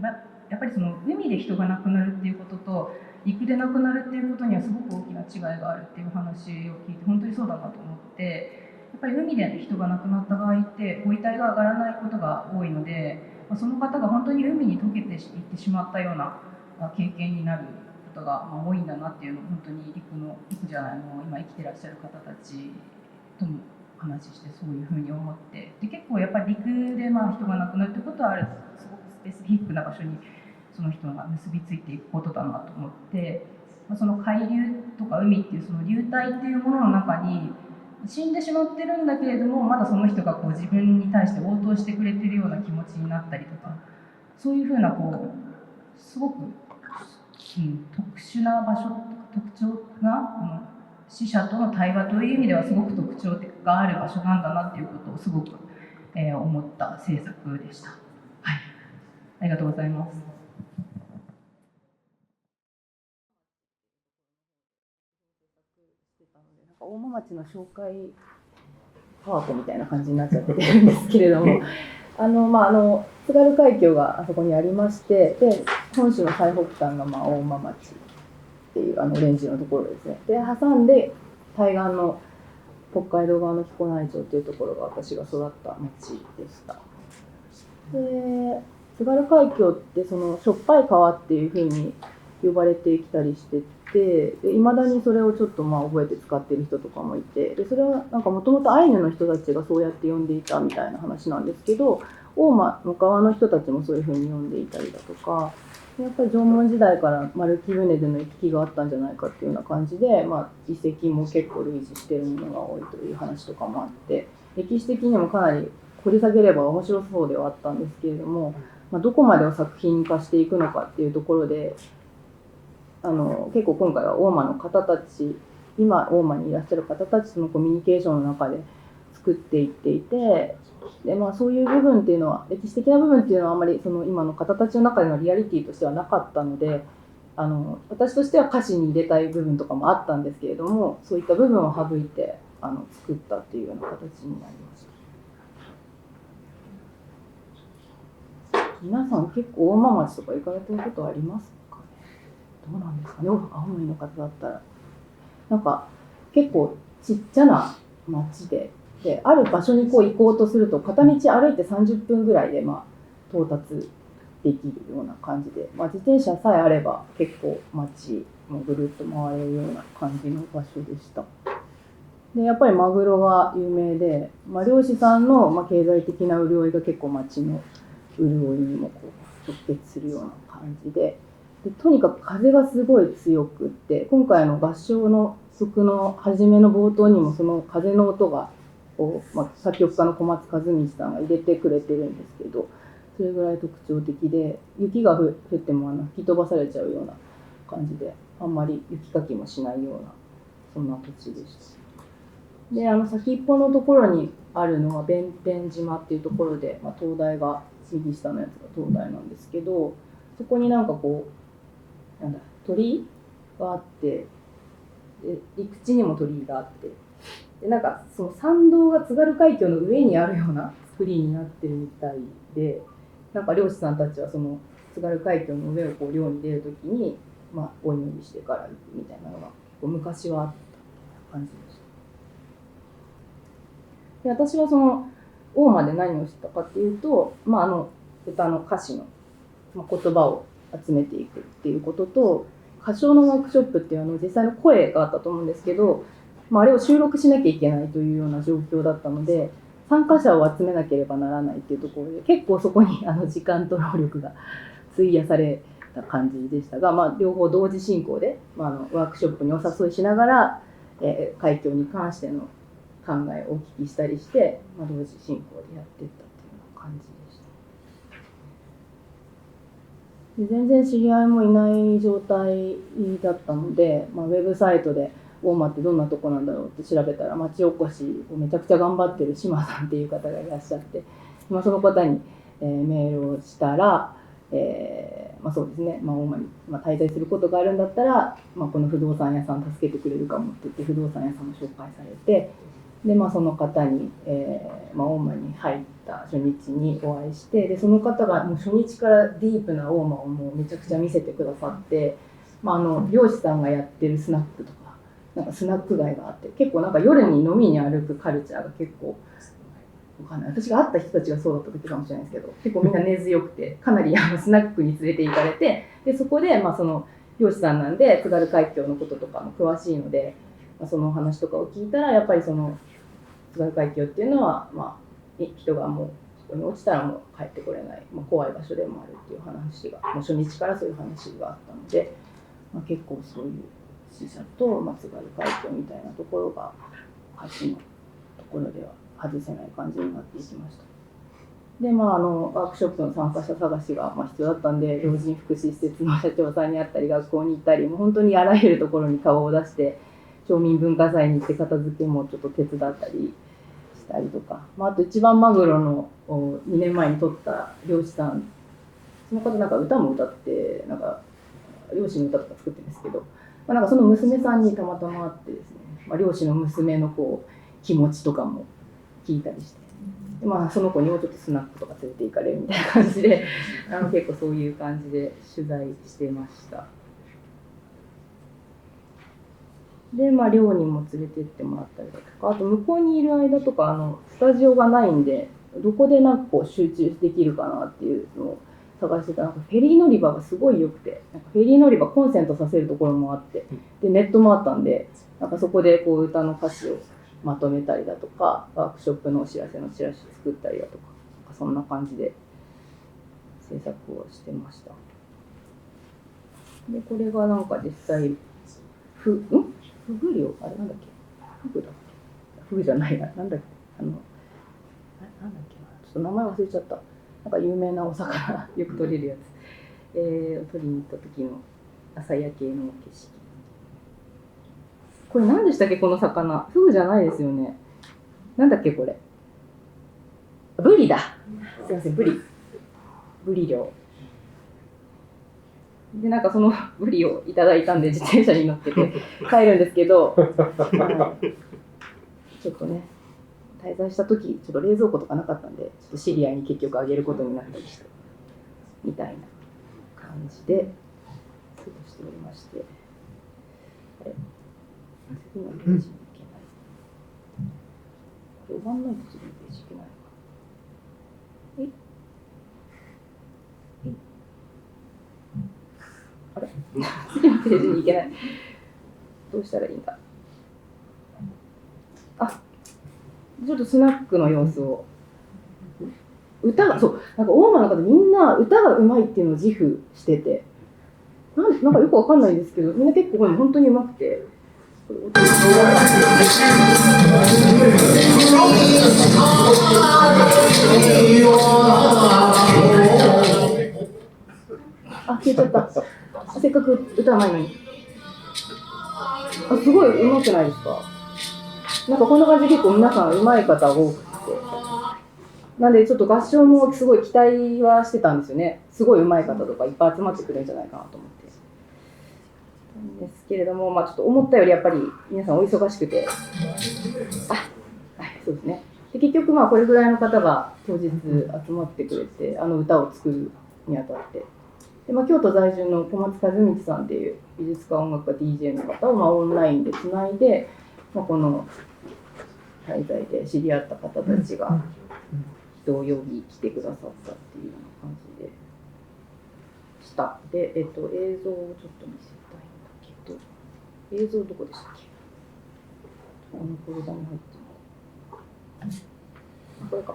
やっぱりその海で人が亡くなるっていうことと陸で亡くなるっていうことにはすごく大きな違いがあるっていう話を聞いて、本当にそうだなと思って、やっぱり海で人が亡くなった場合ってご遺体が上がらないことが多いので、その方が本当に海に溶けていってしまったような経験になることが多いんだなっていうのを、本当に陸じゃないの今生きてらっしゃる方たちとも話して、そういうふうに思って、で結構やっぱり陸で人が亡くなるということは、すごくスペシフィックな場所にその人が結びついていくことだなと思って、その海流とか海っていうその流体っていうものの中に死んでしまってるんだけれども、まだその人が自分に対して応答してくれてるような気持ちになったりとか、そういうふうなすごく、特殊な場所、特徴が死者との対話という意味ではすごく特徴がある場所なんだなっていうことをすごく、思った制作でした。はい、ありがとうございます。大間町の紹介パートみたいな感じになっちゃってるんですけれども津軽海峡があそこにありまして、で本州の最北端が大間町っていうオレンジのところですね。で挟んで対岸の北海道側の木古内町っていうところが私が育った町でした。で津軽海峡ってそのしょっぱい川っていう風に呼ばれてきたりしてて、いまだにそれをちょっと覚えて使ってる人とかもいて、でそれはなんかもともとアイヌの人たちがそうやって呼んでいたみたいな話なんですけど、大間の側の人たちもそういうふうに呼んでいたりだとか、やっぱり縄文時代から丸木舟での行き来があったんじゃないかっていうような感じで、遺跡も結構類似しているものが多いという話とかもあって、歴史的にもかなり掘り下げれば面白そうではあったんですけれども、どこまでを作品化していくのかっていうところで、結構今回は大間の方たち、今大間にいらっしゃる方たちとのコミュニケーションの中で作っていっていて、でそういう部分っていうのは、歴史的な部分っていうのはあまりその今の方たちの中でのリアリティとしてはなかったので、私としては歌詞に入れたい部分とかもあったんですけれども、そういった部分を省いて作ったっていうような形になりました。皆さん結構大間町とか行かれてることはありますかね。どうなんですかね、青森の方だったら。なんか結構ちっちゃな町で、ある場所に行こうとすると片道歩いて30分ぐらいで到達できるような感じで、自転車さえあれば結構町もぐるっと回れるような感じの場所でした。でやっぱりマグロが有名で、漁師さんの経済的な潤いが結構町の潤いにも直結するような感じで、とにかく風がすごい強くって、今回の合唱の曲の初めの冒頭にもその風の音が作曲家の小松和道さんが入れてくれてるんですけど、それぐらい特徴的で、雪が降っても吹き飛ばされちゃうような感じで、あんまり雪かきもしないようなそんな土地でした。で先っぽのところにあるのは弁天島っていうところで、灯台が右下のやつが灯台なんですけど、そこになんか鳥居があって、で陸地にも鳥居があって、でなんかその参道が津軽海峡の上にあるような作りになってるみたいで、なんか漁師さんたちはその津軽海峡の上を漁に出るときに、お祈りしてから行くみたいなのが昔はあった感じでした。で私はその大間で何をしたかっていうと、歌の歌詞の言葉を集めていくっていうことと、歌唱のワークショップっていう実際の声があったと思うんですけど、あれを収録しなきゃいけないというような状況だったので、参加者を集めなければならないっていうところで、結構そこに時間と労力が費やされた感じでしたが、両方同時進行で、ワークショップにお誘いしながら、海峡に関しての考えをお聞きしたりして、同時進行でやっていったっていうような感じでした。で全然知り合いもいない状態だったので、ウェブサイトで大間ってどんなとこなんだろうって調べたら、町おこしをめちゃくちゃ頑張ってる島さんっていう方がいらっしゃって、その方に、メールをしたら、そうですね、大間に、滞在することがあるんだったら、この不動産屋さん助けてくれるかもって言って不動産屋さんを紹介されて、でその方に、大間に入った初日にお会いして、でその方がもう初日からディープな大間をもうめちゃくちゃ見せてくださって、漁師さんがやってるスナックとか、なんかスナック街があって、結構なんか夜に飲みに歩くカルチャーが結構わかんない、私が会った人たちがそうだった時かもしれないですけど、結構みんな根強くて、かなりスナックに連れて行かれて、でそこでその漁師さんなんで津軽海峡のこととかも詳しいので、そのお話とかを聞いたら、やっぱりその津軽海峡っていうのは、人がもうそこに落ちたらもう帰ってこれない、怖い場所でもあるっていう話が、もう初日からそういう話があったので、結構そういう死者と津軽海峡みたいなところが歌詞のところでは外せない感じになっていきました。でワークショップの参加者探しが必要だったんで、老人福祉施設の社長さんに会ったり、学校に行ったり、もう本当にあらゆるところに顔を出して、町民文化祭に行って片付けもちょっと手伝ったりしたりとか、あと一番マグロの2年前に撮った漁師さん、その方なんか歌も歌って、なんか漁師の歌とか作ってるんですけど、なんかその娘さんにたまたま会ってですね、漁師の娘の気持ちとかも聞いたりして、でその子にもちょっとスナックとか連れて行かれるみたいな感じで結構そういう感じで取材してました。で寮にも連れてってもらったりだとか、あと向こうにいる間とかスタジオがないんで、どこでなんか集中できるかなっていうのを探してたらなんかフェリー乗り場がすごい良くて、なんかフェリー乗り場コンセントさせるところもあって、でネットもあったんで、なんかそこでこう歌の歌詞をまとめたりだとか、ワークショップのお知らせのチラシ作ったりだとか、なんかそんな感じで制作をしてました。でこれがなんか実際フグ漁、あれなんだっけ、フグだっけ、フグじゃないな、なんだっけ、なんだっけな、ちょっと名前忘れちゃった。なんか有名なお魚よく取れるやつ、取りに行った時の朝焼けの景色。これ何でしたっけ、この魚。フグじゃないですよね。なんだっけこれ。ブリだ。すいません、ブリ漁。でなんかそのブリをいただいたんで自転車に乗っけて帰るんですけど、ちょっとね滞在した時ちょっと冷蔵庫とかなかったんで、ちょっと知り合いに結局あげることになったりしてみたいな感じで過ごしておりまして、あれ次のページに行けない、これ終わんないと次のページ行けないのか。あれ次のページに行けない。どうしたらいいんだ。あ、ちょっとスナックの様子を。歌が、そう、なんか大間の方みんな歌がうまいっていうのを自負してて、なんかよくわかんないんですけど、みんな結構これ本当にうまくて。あ、消えちゃった。せっかく歌うまいのに。あ、すごい上手くないですか？なんかこんな感じで結構皆さん上手い方が多くて。なんでちょっと合唱もすごい期待はしてたんですよね。すごい上手い方とかいっぱい集まってくれるんじゃないかなと思って。なんですけれども、まあちょっと思ったよりやっぱり皆さんお忙しくて。はい、そうですね。で結局まあこれぐらいの方が当日集まってくれて、あの歌を作るにあたって。で京都在住の小松和道さんっていう美術家音楽家 DJ の方をオンラインでつないで、この滞在で知り合った方たちが人を呼び来てくださったっていうような感じでした。で、映像をちょっと見せたいんだけど、映像どこでしたっけ？このフォルダに入ってる。これか。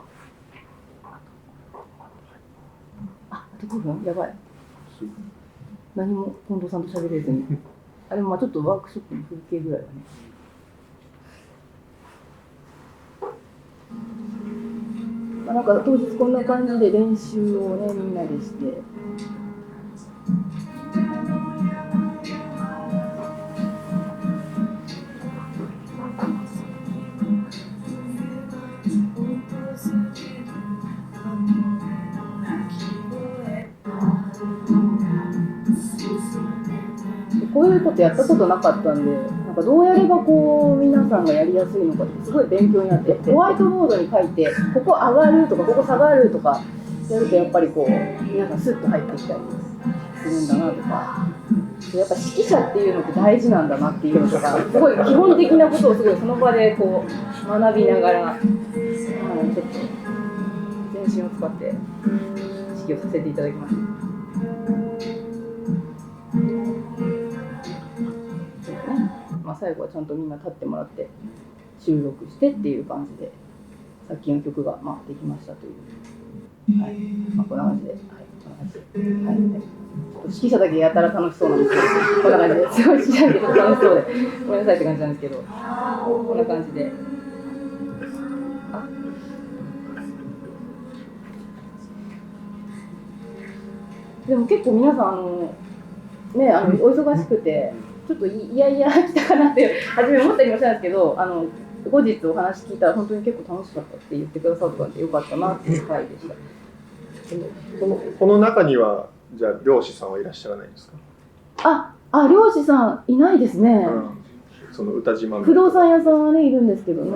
あと5分？やばい。何も近藤さんと喋れずに。でもちょっとワークショップの風景ぐらいはね。なんか当日こんな感じで練習をねみんなでして。こういうことやったことなかったんで、なんかどうやればこう皆さんがやりやすいのかってすごい勉強になって、ホワイトボードに書いてここ上がるとかここ下がるとかやるとやっぱりこう皆さんスッと入ってきたりするんだなとか、やっぱ指揮者っていうのって大事なんだなっていうのとか、すごい基本的なことをすごいその場でこう学びながら、ちょっと全身を使って指揮をさせていただきました。最後はちゃんとみんな立ってもらって収録してっていう感じでさっきの曲ができましたという、はい、こんな感じで、はい、こんな感じで、はい、指揮者だけやったら楽しそうなんですけど、こんな感じですごい指揮者だけ楽しそうでごめんなさいって感じなんですけど、こんな感じで。でも結構皆さんお忙しくてちょっといやいや来たかなって初め思ったりもしたんですけど、後日お話聞いたら本当に結構楽しかったって言ってくださったんでよかったなっていう回でした。この中にはじゃあ漁師さんはいらっしゃらないですか？漁師さんいないですね。その歌自慢不動産屋さんはねいるんですけどね。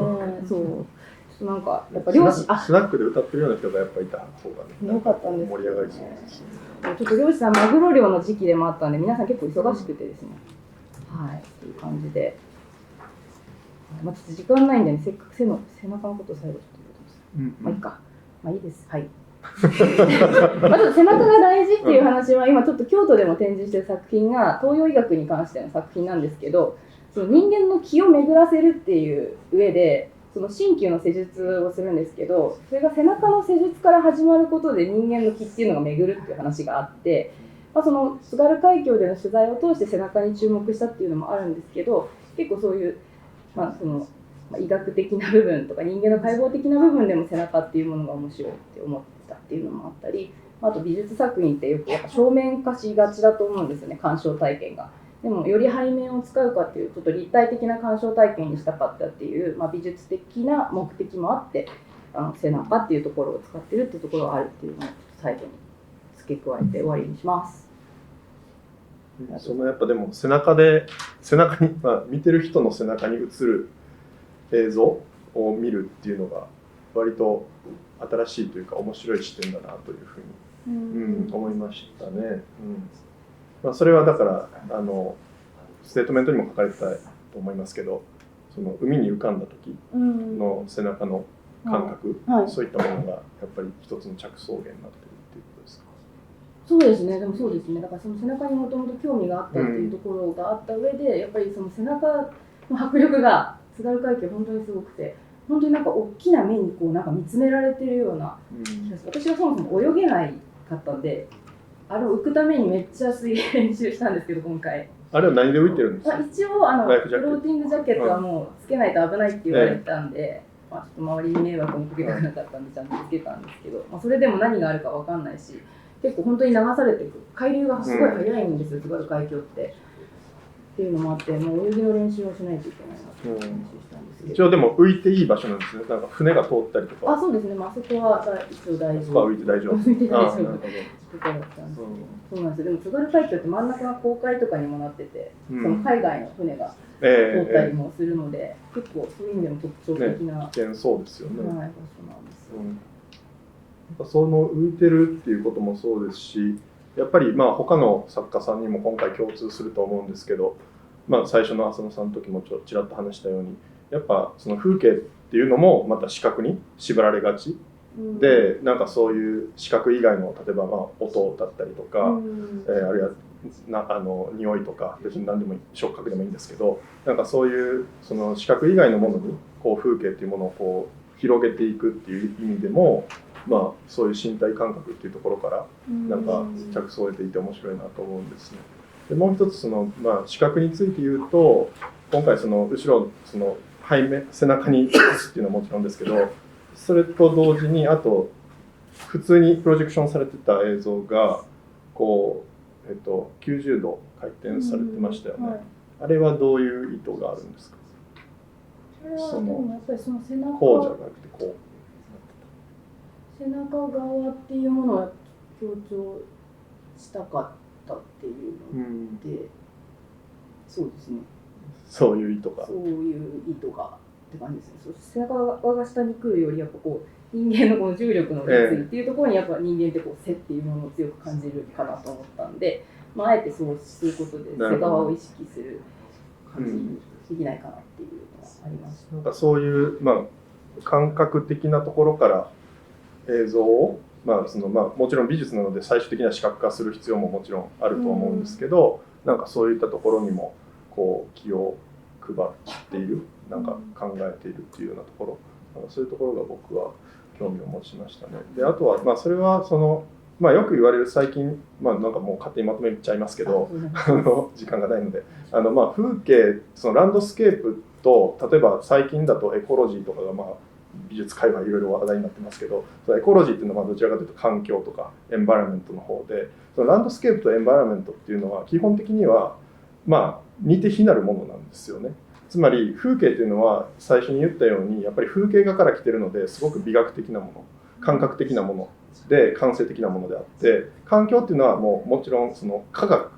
そうなんかやっぱ漁師スナックで歌ってるような人がやっぱいた方がね、よかったんです。盛り上がりそうですし。ちょっと漁師さんマグロ漁の時期でもあったんで皆さん結構忙しくてですね。はい、という感じで、ちょっと時間ないんでね、せっかく背中のことを最後ちょっと言うと思います。いいか、いいです。はい。ちょっと背中が大事っていう話は今ちょっと京都でも展示してる作品が東洋医学に関しての作品なんですけど、その人間の気を巡らせるっていう上でその鍼灸の施術をするんですけど、それが背中の施術から始まることで人間の気っていうのが巡るっていう話があって、その津軽海峡での取材を通して背中に注目したっていうのもあるんですけど、結構そういう、その医学的な部分とか人間の解剖的な部分でも背中っていうものが面白いって思ってたっていうのもあったり、あと美術作品ってよくやっぱ正面化しがちだと思うんですよね、鑑賞体験が。でもより背面を使うかっていうちょっと立体的な鑑賞体験にしたかったっていう、美術的な目的もあって背中っていうところを使ってるっていうところがあるっていうのを最後に付け加えて終わりにします。そのやっぱでも背中に、見てる人の背中に映る映像を見るっていうのが割と新しいというか面白い視点だなというふうに、思いましたね。それはだからステートメントにも書かれてたと思いますけど、その海に浮かんだ時の背中の感覚、そういったものがやっぱり一つの着想源になっているっていうことですか。そうですね、でもそうですね、だからその背中にもともと興味があったっていうところがあった上で、やっぱりその背中の迫力が津軽海峡本当にすごくて、本当になんか大きな目にこうなんか見つめられてるような、私はそもそも泳げないかったんで、浮くためにめっちゃ水泳練習したんですけど、今回。あれは何で浮いてるんですか？一応フローティングジャケットはもうつけないと危ないって言われたんで、ちょっと周りに迷惑もかけたくなかったんでちゃんとつけたんですけど、それでも何があるか分かんないし、結構本当に流されていく、海流がすごい速いんですよ、津軽海峡って。っていうのもあって、もう泳ぎの練習をしないといけないなと練習したんですけど。一応でも浮いていい場所なんですね。なんか船が通ったりとか。そうですね、あそこは一応大丈夫。そこは浮いて大丈夫。浮いて大丈夫。とかだったんですけど、そうなんですよ。でも津軽海峡って真ん中が公海とかにもなってて、その海外の船が通ったりもするので、結構そういう意味でも特徴的な、危険そうですよね。場所なんですよ。その浮いてるっていうこともそうですし、やっぱり他の作家さんにも今回共通すると思うんですけど、最初の浅野さんの時もちらっと話したように、やっぱその風景っていうのもまた視覚に縛られがちで、なんかそういう視覚以外の例えば音だったりとか、あるいは匂いとか、別に何でもいい、触覚でもいいんですけど、なんかそういうその視覚以外のものにこう風景っていうものをこう広げていくっていう意味でも、そういう身体感覚っていうところからなんか着想を得ていて面白いなと思うんですね。でもう一つその、視覚について言うと、今回その後ろその背面背中に映すっていうのはもちろんですけど、それと同時にあと普通にプロジェクションされてた映像がこう、90度回転されてましたよね。あれはどういう意図があるんですか？そのやっぱりその背中こうじゃなくてこう。背中側っていうものを強調したかったっていうので、そうですね。そういう意図が。そういう意図がって感じですね。背中側が下に来るよりやっぱこう人間のこの重力の熱意っていうところにやっぱ人間ってこう背っていうものを強く感じるかなと思ったんで、あえてそうすることで背側を意識する感じにできないかなっていうのはあります。なんかそういう感覚的なところから映像を、もちろん美術なので最終的には視覚化する必要ももちろんあると思うんですけど、なんかそういったところにもこう気を配っている、なんか考えているっていうようなところ、そういうところが僕は興味を持ちましたね。であとはそれはそのよく言われる最近、なんかもう勝手にまとめちゃいますけど時間がないので、風景、そのランドスケープと、例えば最近だとエコロジーとかが美術界はいろいろ話題になってますけど、そのエコロジーっていうのはどちらかというと環境とかエンバイラメントの方で、そのランドスケープとエンバイラメントっていうのは基本的には似て非なるものなんですよね。つまり風景っていうのは最初に言ったようにやっぱり風景画から来てるので、すごく美学的なもの、感覚的なもので感性的なものであって、環境っていうのはもちろんその科学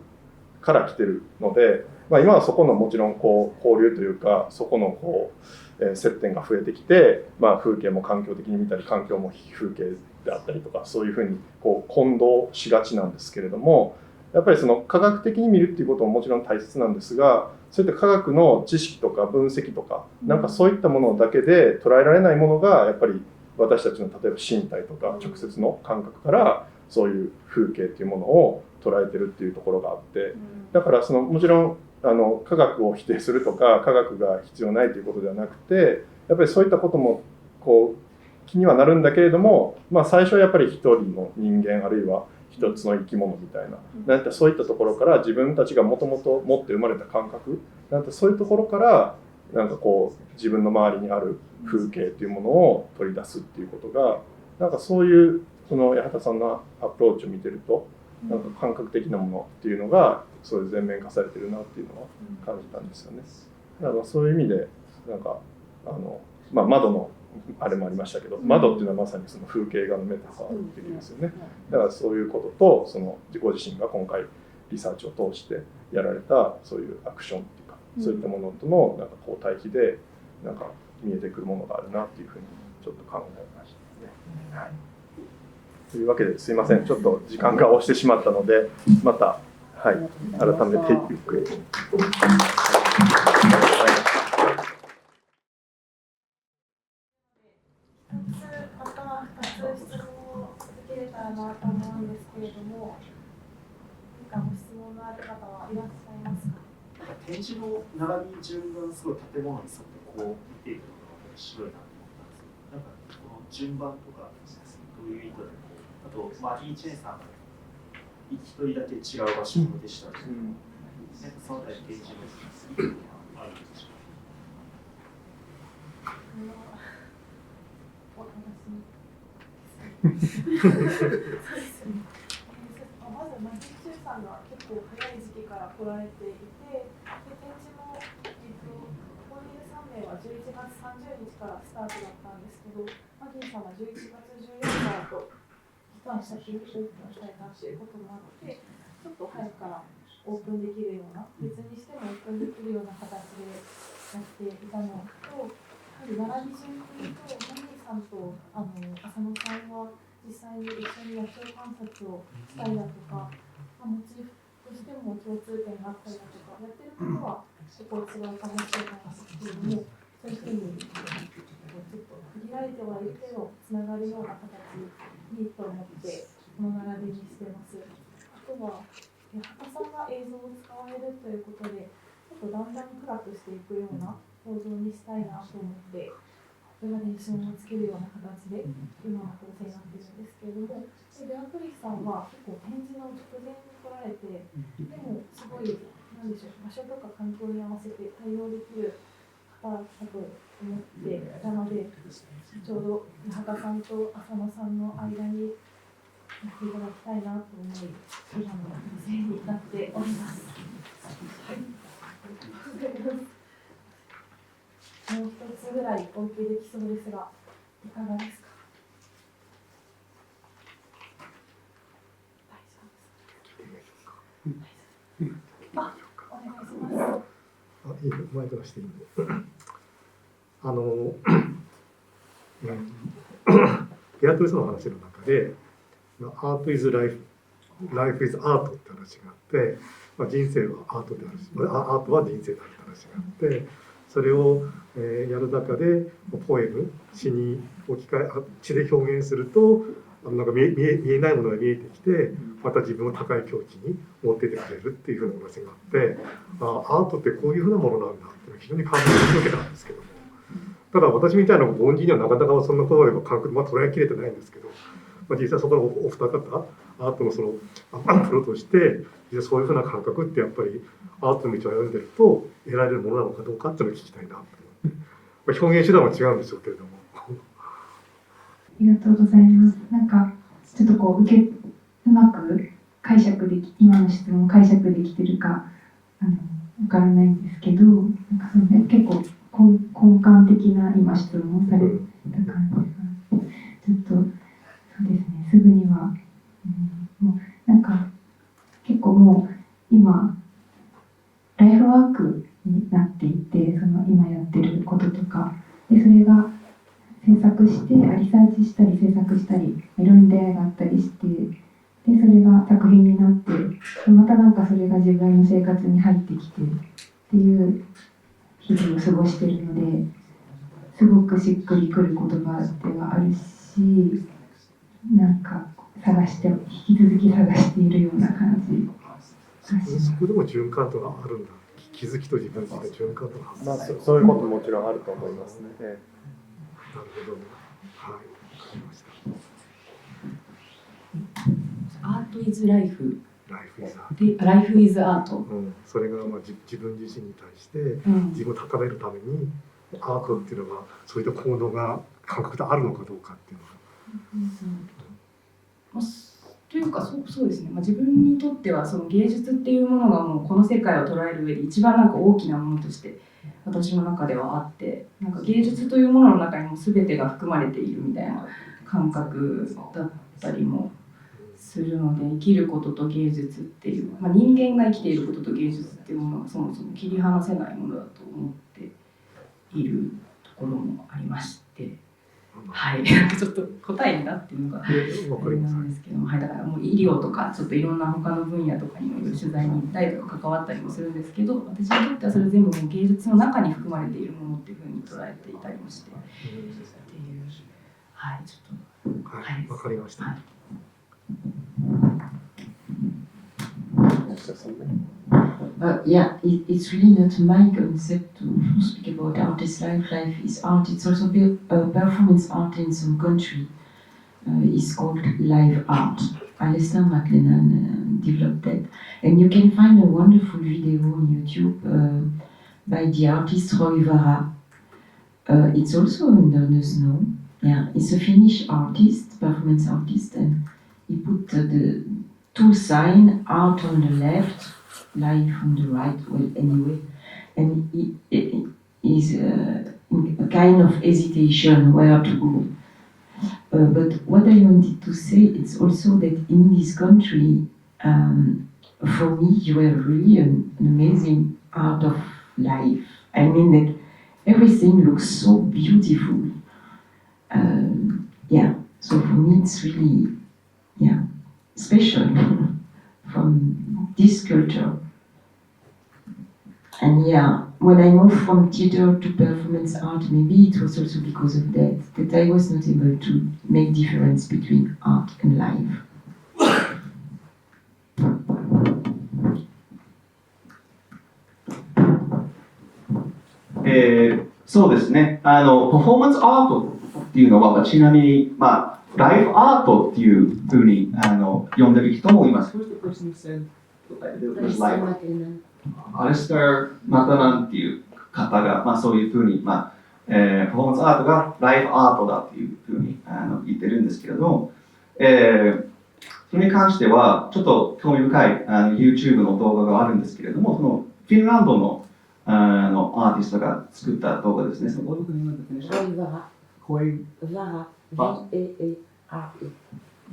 から来てるので、今はそこのもちろんこう交流というか、そこのこう接点が増えてきて、風景も環境的に見たり、環境も風景であったりとか、そういうふうにこう混同しがちなんですけれども、やっぱりその科学的に見るっていうことももちろん大切なんですが、そういった科学の知識とか分析とか、なんかそういったものだけで捉えられないものがやっぱり私たちの例えば身体とか直接の感覚からそういう風景っていうものを捉えてるっていうところがあって、だからもちろん科学を否定するとか科学が必要ないということではなくて、やっぱりそういったこともこう気にはなるんだけれども、最初はやっぱり一人の人間あるいは一つの生き物みたいな、なんかそういったところから自分たちがもともと持って生まれた感覚、なんかそういうところからなんかこう自分の周りにある風景っていうものを取り出すっていうことが、なんかそういう八幡さんのアプローチを見てると、なんか感覚的なものっていうのがそういう全面化されてるなっていうのは感じたんですよね。だからそういう意味でなんか窓のあれもありましたけど、窓っていうのはまさにその風景画のメタファーっていうんですよね。だからそういうこととご自身が今回リサーチを通してやられたそういうアクションっていうか、そういったものとのなんかこう対比でなんか見えてくるものがあるなっていうふうにちょっと考えましたね。はい、というわけですいません、ちょっと時間が押してしまったので、また、はい、改めてゆっくり。また2つ質問を続けれたらなと思うんですけれども、何かご質問のある方はいらっしゃいますか？展示の並び順がすごい建物に沿ってこう見ていくのが面白いなと思ったんですけど、なんかこの順番とかどういう意図であとマリー・チェンさんが一人だけ違う場所でしたり、そのあたり展示の意図があるんでしょうか？そうですね。まずマジックさんが結構早い時期から来られていて、で展示もコーニール3名は11月30日からスタートだったんですけど、マギーさんは11月14日からと期間先にオープンされたということもあって、ちょっと早くからオープンできるような、別にしてもオープンできるような形でやっていたのと、並び順というと、マギーさんと浅野さんは実際に一緒に野鳥観察をしたりだとか、モチーフとしても共通点があったりだとか、やってることは結構違うかもしれないですけれども、そういうふうにちょっと区切られてはいるけど、つながるような形にと思ってこの並びにしてます。あとは八幡さんが映像を使われるということで、ちょっとだんだん暗くしていくような構造にしたいなと思って、これが電子音をつけるような形で今の構成になっているんですけれども、ベアトリスさんは結構展示の直前に来られて、でもすごいなんでしょう、場所とか環境に合わせて対応できる方だと思っていたので、ちょうど八幡さんと浅野さんの間にやっていただきたいなと思い、今の構成になっております。はい、もう一つぐらいお受けできそうですが、いかがですか？大丈夫ですか？お願いします。いいよ、前からしていいんで。ベアトリスの話の中で、アートイズライフ、ライフイズアートって話があって、人生はアートであるし、アートは人生だって話があって、それをやる中でポエム、詩に置き換え、詩で表現すると、なんか見えないものが見えてきて、また自分を高い境地に持っていってくれるっていうふうな話があって、アートってこういうふうなものなんだって非常に感動するわけなんですけども、ただ私みたいな凡人にはなかなかそんなことでも感覚で捉えきれてないんですけど、実際そこのお二方、アートのそのプロとして、実際そういうふうな感覚ってやっぱりアートの道を歩んでると得られるものなのかどうかっていうのを聞きたいなと思って、表現手段は違うんでしょうけれども。ありがとうございます。なんかちょっとこううまく解釈でき、今の質問を解釈できてるかわからないんですけど、なんかその、ね、結構根幹的な今質問をされた感じが、ちょっとそうですね、すぐには、もうなんか結構もう今ライフワークになっていて、その今やってることとかで、それが制作してリサーチしたり制作したりいろんな出会いがあったりして、でそれが作品になって、またなんかそれが自分の生活に入ってきてっていう日々を過ごしているので、すごくしっくりくる言葉ではあるし、なんか引き続き探しているような感じがします。そこでも循環とかあるんだ。気づきと自分の循環とか発生。そういうことももちろんあると思いますね。なるほどね。はい、わかりました。アートイズライフ。ライフイズアート。ライフイズアート。それが自分自身に対して自分を高めるためにアートっていうのがそういった行動が感覚であるのかどうかっていうのが。というかそうですね、自分にとってはその芸術っていうものがもうこの世界を捉える上で一番なんか大きなものとして私の中ではあって、なんか芸術というものの中にも全てが含まれているみたいな感覚だったりもするので、生きることと芸術っていう、人間が生きていることと芸術っていうものがそもそも切り離せないものだと思っているところもありまして。はい、ちょっと答えになってるのがあれなんですけども、だからもう医療とかちょっといろんな他の分野とかにも取材に行ったりとか関わったりもするんですけど、私にとってはそれ全部もう芸術の中に含まれているものっていうふうに捉えていたりもしてっていう、はい、ちょっとはい、わかりました。Yeah, it's really not my concept to speak about artist life. Life is art. It's also performance art in some country. It's called live art. Alistair McLennan developed that. And you can find a wonderful video on YouTube by the artist Roy Vara. It's also under the snow. Yeah, he's a Finnish artist, performance artist, and he put the two signs, art on the left, life on the right, well, anyway, and it is a kind of hesitation where to go. But what I wanted to say, it's also that in this country, for me, you are really an amazing art of life. I mean, like, everything looks so beautiful. Yeah, so for me, it's really, yeah, special from this culture. And yeah, when I moved from theater to performance art, maybe it was also because of that I was not able to make difference between art and life. そうですね。パフォーマンスアートっていうのは、ちなみに、ライフアートっていうふうに呼んでる人もいます。アレスター・マタナンっていう方が、そういうふうに、パフォーマンスアートがライフアートだっていうふうに言ってるんですけれども、それに関してはちょっと興味深いYouTube の動画があるんですけれども、そのフィンランドのアーティストが作った動画ですね。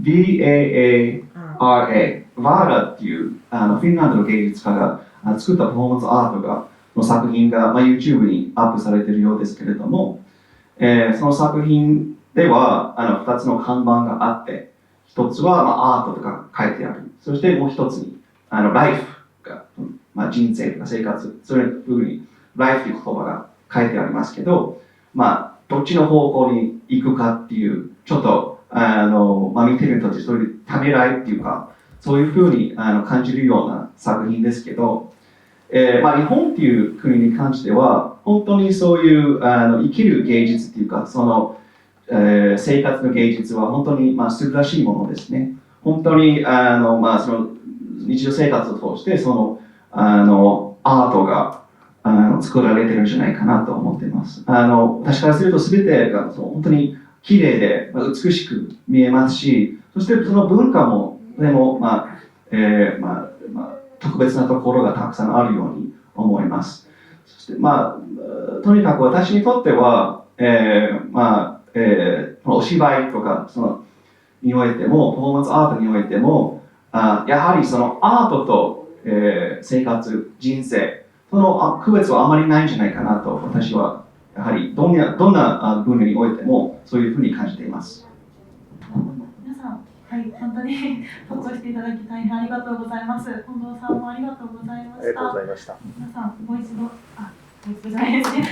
VAARA ワーラっていうフィンランドの芸術家が作ったパフォーマンスアートの作品が、YouTube にアップされているようですけれども、その作品では2つの看板があって、1つはアートとか書いてある。そしてもう1つにライフが、人生とか生活、そういうふうにライフという言葉が書いてありますけど、どっちの方向に行くかっていう、ちょっと見てる人たちそういうためらいっていうか、そういうふうに感じるような作品ですけど、日本っていう国に関しては本当にそういう生きる芸術っていうか、その、生活の芸術は本当に素晴らしいものですね。本当にその日常生活を通してそのアートが作られてるんじゃないかなと思っています。私からすると全てが本当に綺麗で美しく見えますし、そしてその文化もでも特別なところがたくさんあるように思います。そしてとにかく私にとっては、お芝居とかにおいても、パフォーマンスアートにおいても、やはりそのアートと、生活、人生、その区別はあまりないんじゃないかなと、私はやはりどんな分野においてもそういうふうに感じています。皆さん、はい、本当に投稿していただき大変ありがとうございます。近藤さんもありがとうございました。ありがとうございました。皆さん、もう一度じゃないですね。